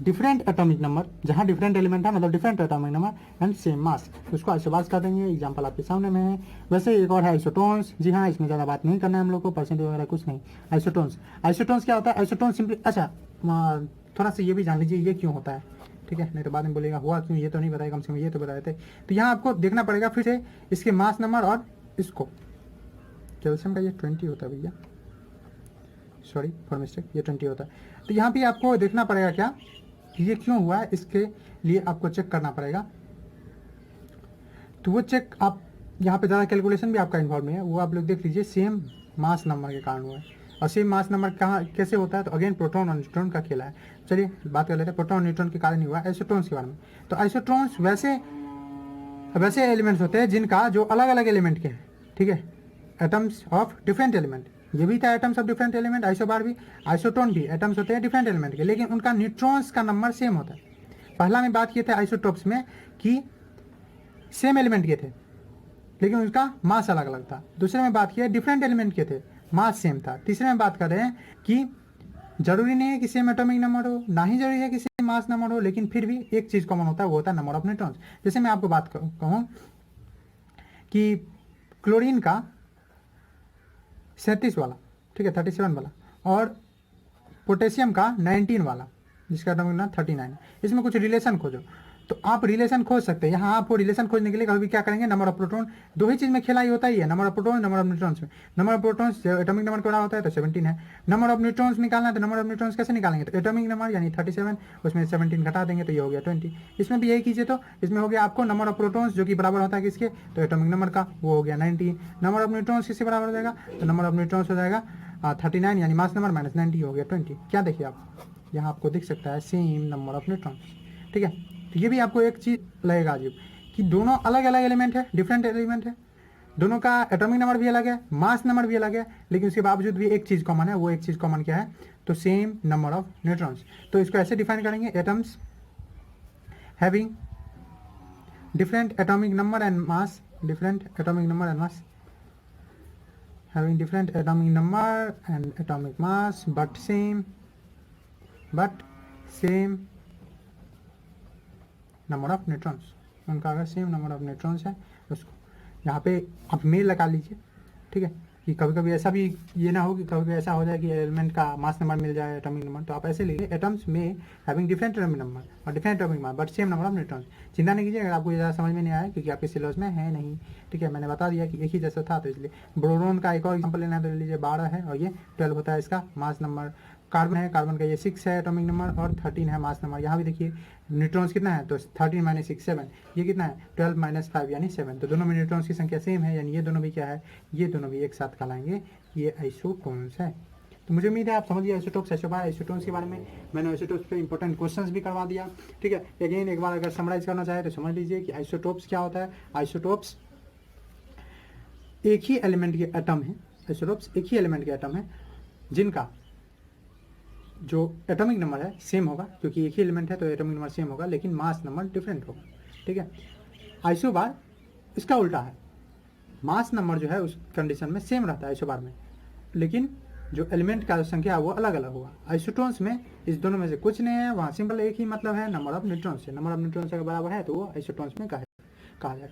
Speaker 1: different atomic number, जहाँ डिफरेंट एलिमेंट है मतलब different atomic number and same mass, उसको आइसोबार्स कर देंगे। एग्जांपल आपके सामने में है। वैसे एक और है आइसोटोन्स। जी हाँ, इसमें ज़्यादा बात नहीं करना है हम लोग को, परसेंटेज वगैरह कुछ नहीं। आइसोटोन्स, आइसोटोन्स क्या होता है? आइसोटोन्स सिंपली, अच्छा थोड़ा सा ये भी जान लीजिए ये क्यों होता है, ठीक है, नहीं तो बाद में बोलेगा हुआ क्यों, ये तो नहीं बताया, कम से कम ये तो बताए थे। तो यहाँ आपको देखना पड़ेगा फिर से इसके मास नंबर और इसको, कैल्शियम का ये 20 होता है भैया, सॉरी फॉर मिस्टेक, ये 20 होता है। तो यहाँ पे आपको देखना पड़ेगा क्या कि ये क्यों हुआ है, इसके लिए आपको चेक करना पड़ेगा। तो वो चेक आप यहाँ पे ज़्यादा कैलकुलेशन भी आपका इन्वॉल्व नहीं है, वो आप लोग देख लीजिए। सेम मास नंबर के कारण हुआ है। और सेम मास नंबर कहाँ कैसे होता है? तो अगेन प्रोटॉन और न्यूट्रॉन का खेला है। चलिए बात कर लेते हैं प्रोटॉन और न्यूट्रॉन के कारण ही हुआ है। आइसोटोन्स के बारे में, तो आइसोटोन्स वैसे एलिमेंट्स होते हैं जिनका जो अलग अलग एलिमेंट के हैं, ठीक है, एटम्स ऑफ डिफरेंट एलिमेंट। ये भी था atoms of different element, isobar भी, आइसोटोन भी एटम्स होते हैं डिफरेंट एलिमेंट के, लेकिन उनका न्यूट्रॉन्स का नंबर सेम होता है। पहला में बात किए थे आइसोटोप्स में कि सेम एलिमेंट के थे लेकिन उसका मास अलग अलग था। दूसरे में बात किया डिफरेंट एलिमेंट के थे, मास सेम था। तीसरे में बात कर रहे हैं कि जरूरी नहीं है कि सेम एटॉमिक नंबर हो, ना ही जरूरी है कि सेम मास नंबर हो, लेकिन फिर भी एक चीज कॉमन होता है, वो होता है नंबर ऑफ न्यूट्रॉन्स। जैसे मैं आपको बात कहूँ कि क्लोरीन का 37 वाला, ठीक है, 37 वाला, और पोटेशियम का 19 वाला जिसका एटॉमिक नंबर 39, इसमें कुछ रिलेशन खोजो। तो आप रिलेशन खोज सकते हैं। यहाँ आपको रिलेशन खोजने के लिए कभी क्या करेंगे, नंबर ऑफ प्रोटॉन, दो ही चीज में खेला ही होता ही है, number of proton, number of neutrons में। Number of protons atomic number क्या होता है? तो 17 है। नंबर ऑफ न्यूट्रॉन्स निकालना है तो नंबर ऑफ न्यूट्रॉन्स कैसे निकालेंगे? तो एटॉमिक नंबर यानी 37, उसमें 17 घटा देंगे तो ये हो गया 20। इसमें भी यही कीजिए, तो इसमें हो गया आपको नंबर ऑफ प्रोटॉन्स जो कि बराबर होता है किसके? तो एटॉमिक नंबर का, वो हो गया 19। नंबर ऑफ न्यूट्रॉन्स किससे बराबर हो जाएगा? तो नंबर ऑफ न्यूट्रॉन्स हो जाएगा 39 यानी मास नंबर माइनस 90 हो गया 20। क्या देखिए आप यहाँ आपको दिख सकता है सेम नंबर ऑफ न्यूट्रॉन्स, ठीक है। तो ये भी आपको एक चीज लगेगा अजीब कि दोनों अलग अलग एलिमेंट है, डिफरेंट एलिमेंट है, दोनों का एटॉमिक नंबर भी अलग है, मास नंबर भी अलग है, लेकिन उसके बावजूद भी एक चीज कॉमन है। वो एक चीज कॉमन क्या है? तो सेम नंबर ऑफ न्यूट्रॉन्स। तो इसको ऐसे डिफाइन करेंगे, atoms having different atomic number and mass, different atomic number and mass, having different atomic number and atomic mass but same number of neutrons. उनका अगर सेम नंबर ऑफ न्यूट्रॉन्स है उसको यहाँ पे आप मेल लगा लीजिए, ठीक है, कि कभी कभी ऐसा भी ये ना हो कि कभी कभी ऐसा हो जाए कि एलिमेंट का मास नंबर मिल जाए एटॉमिक नंबर, तो आप ऐसे लीजिए, एटम्स में हैविंग डिफरेंट एटॉमिक नंबर और different atomic mass but same number of neutrons. चिंता नहीं कीजिए अगर आपको ये ज़्यादा समझ में नहीं आया, क्योंकि आपके सिलेबस में है नहीं, ठीक है, मैंने बता दिया कि एक ही जैसा था, तो इसलिए ब्रोरॉन का एक और एग्जाम्पल लेना है तो ले लीजिए, 12 है और ये 12 होता है इसका मास नंबर। कार्बन है, कार्बन का ये 6 है एटॉमिक नंबर और 13 है मास नंबर। यहाँ भी देखिए न्यूट्रॉन्स कितना है, तो 13 माइनस 6 7, ये कितना है 12 माइनस 5 यानी 7। तो दोनों में न्यूट्रॉन्स की संख्या सेम है, यानी ये दोनों भी क्या है, ये दोनों भी एक साथ कहलाएंगे, ये आइसोटोन्स है। तो मुझे उम्मीद है आप समझ गए आइसोटोप्स, आइसोटोन्स के बारे में। मैंने आइसोटोप्स पे इंपॉर्टेंट क्वेश्चंस भी करवा दिया, ठीक है। अगेन एक बार अगर समराइज करना चाहे तो समझ लीजिए कि आइसोटोप्स क्या होता है। आइसोटोप्स एक ही एलिमेंट के एटम है, आइसोटोप्स एक ही एलिमेंट के एटम है जिनका जो एटॉमिक नंबर है सेम होगा, क्योंकि एक ही एलिमेंट है तो एटॉमिक नंबर सेम होगा, लेकिन मास नंबर डिफरेंट होगा, ठीक है। आइसोबार इसका उल्टा है, मास नंबर जो है उस कंडीशन में सेम रहता है आइसोबार में, लेकिन जो एलिमेंट का संख्या है वो अलग अलग होगा। आइसोटोन्स में इस दोनों में से कुछ नहीं है, वहाँ सिंपल एक ही मतलब है नंबर ऑफ न्यूट्रॉन्स से। नंबर ऑफ न्यूट्रॉन्स अगर बराबर है तो वो आइसोटोन्स में कहा जाएगा।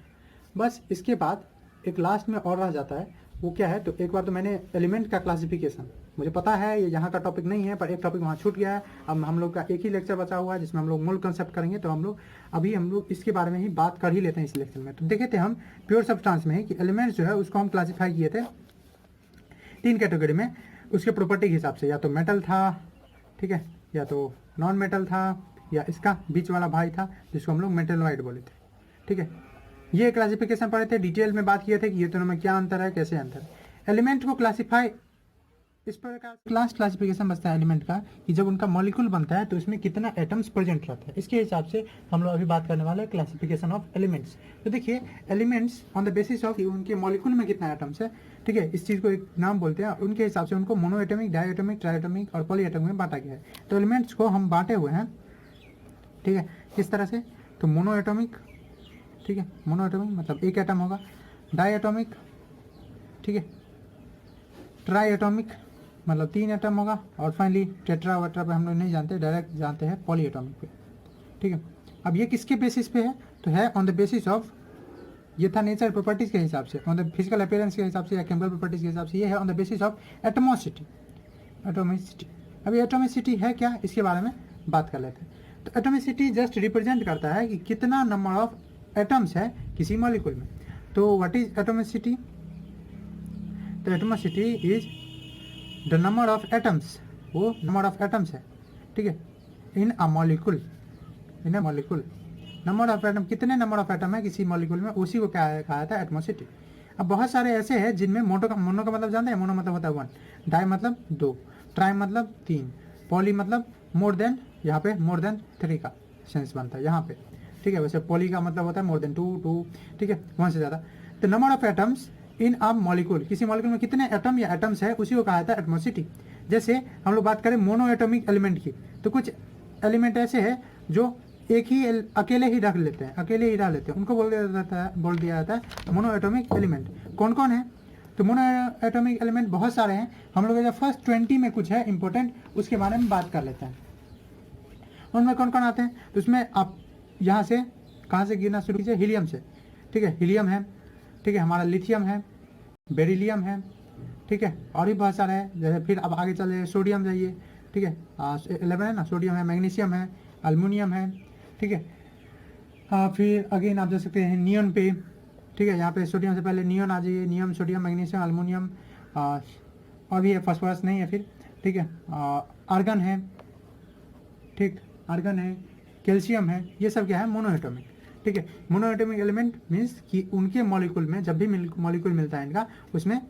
Speaker 1: बस इसके बाद एक लास्ट में और रह जाता है, वो क्या है, तो एक बार तो मैंने एलिमेंट का क्लासिफिकेशन, मुझे पता है ये यहाँ का टॉपिक नहीं है पर एक टॉपिक वहाँ छूट गया है। अब हम लोग का एक ही लेक्चर बचा हुआ है जिसमें हम लोग मूल कंसेप्ट करेंगे, तो हम लोग इसके बारे में ही बात कर ही लेते हैं इस लेक्चर में। तो देखे थे हम प्योर सब्सटेंस में कि एलिमेंट्स जो है उसको हम क्लासीफाई किए थे 3 कैटेगरी में, उसके प्रॉपर्टी के हिसाब से, या तो मेटल था, ठीक है, या तो नॉन मेटल था, या इसका बीच वाला भाई था जिसको हम लोग मेटलॉइड बोले थे, ठीक है। ये क्लासिफिकेशन पढ़े थे, डिटेल में बात किए थे कि ये दोनों में क्या अंतर है, कैसे अंतर है। एलिमेंट को क्लासिफाई इस प्रकार क्लास क्लासिफिकेशन बचता है एलिमेंट का कि जब उनका मॉलिक्यूल बनता है तो इसमें कितना एटम्स प्रेजेंट रहता है, इसके हिसाब से हम लोग अभी बात करने वाले हैं क्लासिफिकेशन ऑफ एलिमेंट्स। तो देखिए elements on the basis of उनके मॉलिक्यूल में कितना एटम्स है, ठीक है, इस चीज़ को एक नाम बोलते हैं, उनके हिसाब से उनको मोनोएटमिक, डायएटमिक, ट्राइएटमिक और पॉलीएटमिक में बांटा गया है। तो एलिमेंट्स को हम बांटे हुए हैं, ठीक है, किस तरह से, तो मोनोएटमिक, ठीक है, मोनोएटमिक मतलब एक एटम होगा, डायएटमिक, ठीक है, ट्राइएटमिक मतलब 3 एटम होगा, और फाइनली टेट्रा वेट्रा पे हम लोग नहीं जानते, डायरेक्ट जानते हैं पॉलीएटॉमिक पे, ठीक है। अब ये किसके बेसिस पे है, तो है ऑन द बेसिस ऑफ, ये था नेचर प्रॉपर्टीज़ के हिसाब से, ऑन द फिजिकल अपीयरेंस के हिसाब से या केमिकल प्रॉपर्टीज़ के हिसाब से, ये है ऑन द बेसिस ऑफ एटमोसिटी। अभी एटोमिसिटी है क्या, इसके बारे में बात कर लेते हैं। तो एटोमिसिटी जस्ट रिप्रेजेंट करता है कि कितना नंबर ऑफ एटम्स है किसी मॉलिक्यूल में। तो व्हाट इज एटोमिसिटी, तो atomicity is the number of atoms, वो नंबर ऑफ एटम्स है, ठीक है, in a molecule, in a molecule. Number of atom, कितने नंबर ऑफ एटम है किसी मॉलिक्यूल में, उसी को क्या कहा जाता है, एटमोसिटी। अब बहुत सारे ऐसे हैं जिनमें मोनो का मतलब जानते हैं, मोनो मतलब होता है 1, डाई मतलब 2, ट्राई मतलब 3, पॉली मतलब मोर देन, यहाँ पे मोर देन 3 का सेंस बनता है यहाँ पे, ठीक है। वैसे पॉली का मतलब होता है मोर देन 2, ठीक है, 1 से ज़्यादा। तो number of atoms in a molecule, किसी मॉलिक्यूल में कितने एटम या एटम्स है, उसी को कहा जाता है एटमोसिटी। जैसे हम लोग बात करें मोनो एटॉमिक एलिमेंट की, तो कुछ एलिमेंट ऐसे हैं जो एक ही अकेले ही रख लेते हैं, अकेले ही रह लेते हैं, उनको बोल दिया जाता है मोनो एटॉमिक एलिमेंट। कौन कौन है, तो मोनो एटॉमिक एलिमेंट बहुत सारे हैं, हम लोग जब फर्स्ट 20 में कुछ है इंपॉर्टेंट, उसके बारे में बात कर लेते हैं। उनमें कौन कौन आते हैं, तो उसमें आप यहाँ से कहाँ से गिरना शुरू कीजिए, हीलियम से, ठीक है, हीलियम है, ठीक है, हमारा लिथियम है, बेरिलियम है, ठीक है, और भी बहुत सारे हैं। जैसे फिर अब आगे चले सोडियम जाइए, ठीक है, 11 है ना, सोडियम है, मैग्नीशियम है, अल्युमिनियम है, ठीक है। फिर अगेन आप जा सकते हैं नियॉन पे, ठीक है, यहाँ पे सोडियम से पहले नियॉन आ जाइए, नियम, सोडियम, मैग्नीशियम, अल्युमिनियम, और भी है, फास्फोरस नहीं है फिर, ठीक है, आर्गन है, ठीक, आर्गन है, कैल्शियम है, ये सब क्या है, मोनो एटॉमिक, ठीक है। मोनो एटॉमिक एलिमेंट मीन्स कि उनके मॉलिक्यूल में जब भी मॉलिक्यूल मिलता है इनका, उसमें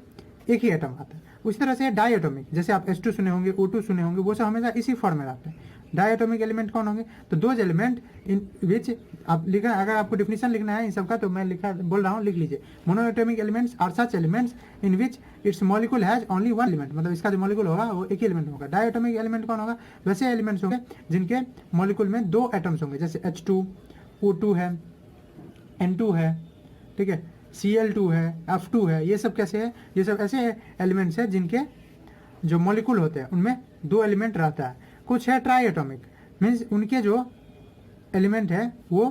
Speaker 1: एक ही एटम आता है। उसी तरह से डाई एटॉमिक, जैसे आप H2 सुने होंगे, O2 सुने होंगे, वो सब हमेशा इसी फॉर्म में रहते हैं। डाई एटॉमिक एलिमेंट कौन होंगे, तो दोज एलिमेंट इन विच आप लिखा, अगर आपको डिफिनेशन लिखना है इन सब का, तो मैं बोल रहा हूँ, लिख लीजिए। Mono atomic elements are such elements in which its molecule has only 1 element, मतलब इसका जो मॉलिक्यूल होगा वो एक ही एलिमेंट होगा। डाई एटॉमिक एलिमेंट कौन होगा, वैसे एलिमेंट्स होंगे जिनके मॉलिक्यूल में 2 एटम्स होंगे, जैसे H2, O2 है, N2 है, ठीक है, Cl2 है, F2 है, ये सब कैसे है, ये सब ऐसे एलिमेंट्स हैं जिनके जो मॉलिक्यूल होते हैं उनमें 2 एलिमेंट रहता है। कुछ है ट्राई एटॉमिक, मीन्स उनके जो एलिमेंट है वो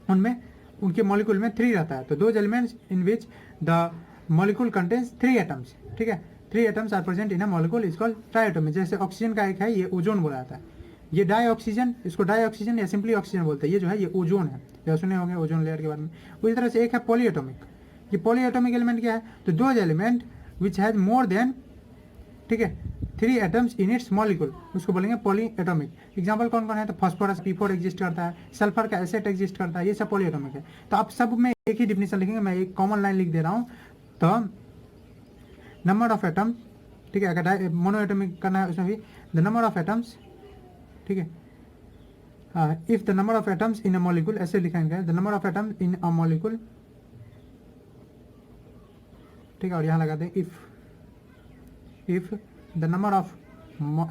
Speaker 1: उनमें उनके मॉलिक्यूल में 3 रहता है। तो those elements in which the molecule contains 3 atoms, ठीक है, 3 atoms are present in a molecule is called tri atomic. जैसे ऑक्सीजन का एक है, ये ओजोन बोला जाता है, ये डाई ऑक्सीजन, इसको डाई ऑक्सीजन या सिंपली ऑक्सीजन बोलते हैं, ये जो है ये ओजोन है, जो सुने होंगे ओजोन लेयर के बारे में। उसी तरह से एक है पॉली एटॉमिक, ये पॉली एटॉमिक एलिमेंट क्या है, तो those element which has more than, ठीक है, 3 एटम्स इन इट्स मॉलिक्यूल, उसको बोलेंगे पॉली एटॉमिक। एग्जाम्पल कौन कौन है, तो फॉस्फोरस P4 एग्जिस्ट करता है, सल्फर का एसेट एग्जिस्ट करता है, ये सब पॉली एटॉमिक है। तो आप सब में एक ही डिफिनेशन लिखेंगे, मैं एक कॉमन लाइन लिख दे रहा हूँ। तो नंबर ऑफ एटम, ठीक है, अगर मोनो एटॉमिक करना है उसमें भी द नंबर ऑफ एटम्स, ठीक है, if the number of atoms in a molecule, ऐसे लिखा है the number of atoms in a molecule, ठीक है, और यहाँ लगा दें if the number of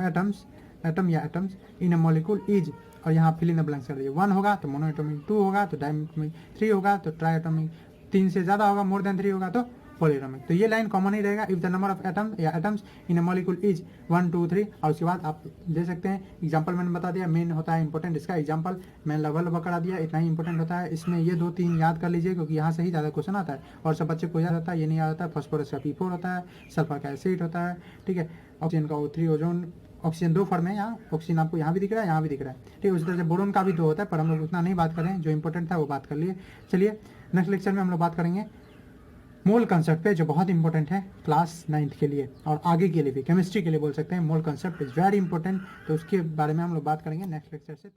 Speaker 1: atoms, atom या atoms in a molecule is, और यहाँ फिल इन द ब्लैंक्स कर दिए, 1 होगा तो मोनो एटॉमिक, 2 होगा तो डाई एटॉमिक, 3 होगा तो ट्राई एटॉमिक, 3 से ज़्यादा होगा, मोर देन 3 होगा तो पॉली एटॉमिक। तो ये लाइन कॉमन ही रहेगा, if the number of atom या atoms in a molecule is 1, 2, 3, और उसके बाद आप दे सकते हैं एग्जांपल मैंने बता दिया, मेन होता है इंपॉर्टेंट इसका एग्जांपल, मैं लगभग करा दिया, इतना ही इंपॉर्टेंट होता है। इसमें ये 2-3 याद कर लीजिए, क्योंकि यहाँ से ही ज़्यादा क्वेश्चन आता है, और सब बच्चे को याद आता है, ये नहीं याद आता है। फॉस्फोरस का P4 होता है, सल्फर का एसिड होता है, ठीक है, ऑक्सीजन का O3, ओजोन, ऑक्सीजन 2 फॉर्म है, यहाँ ऑक्सीजन आपको यहाँ भी दिख रहा है, यहाँ भी दिख रहा है, ठीक है। उसी तरह से बोरोन का भी 2 होता है, पर हम लोग उतना नहीं बात करें, जो इंपॉर्टेंट था वो बात कर लिए। चलिए नेक्स्ट लेक्चर में हम लोग बात करेंगे मोल कंसेप्ट पे, जो बहुत इंपॉर्टेंट है क्लास 9th के लिए और आगे के लिए भी, केमिस्ट्री के लिए बोल सकते हैं। मोल कंसेप्ट इज वेरी इंपॉर्टेंट, तो उसके बारे में हम लोग बात करेंगे नेक्स्ट लेक्चर से।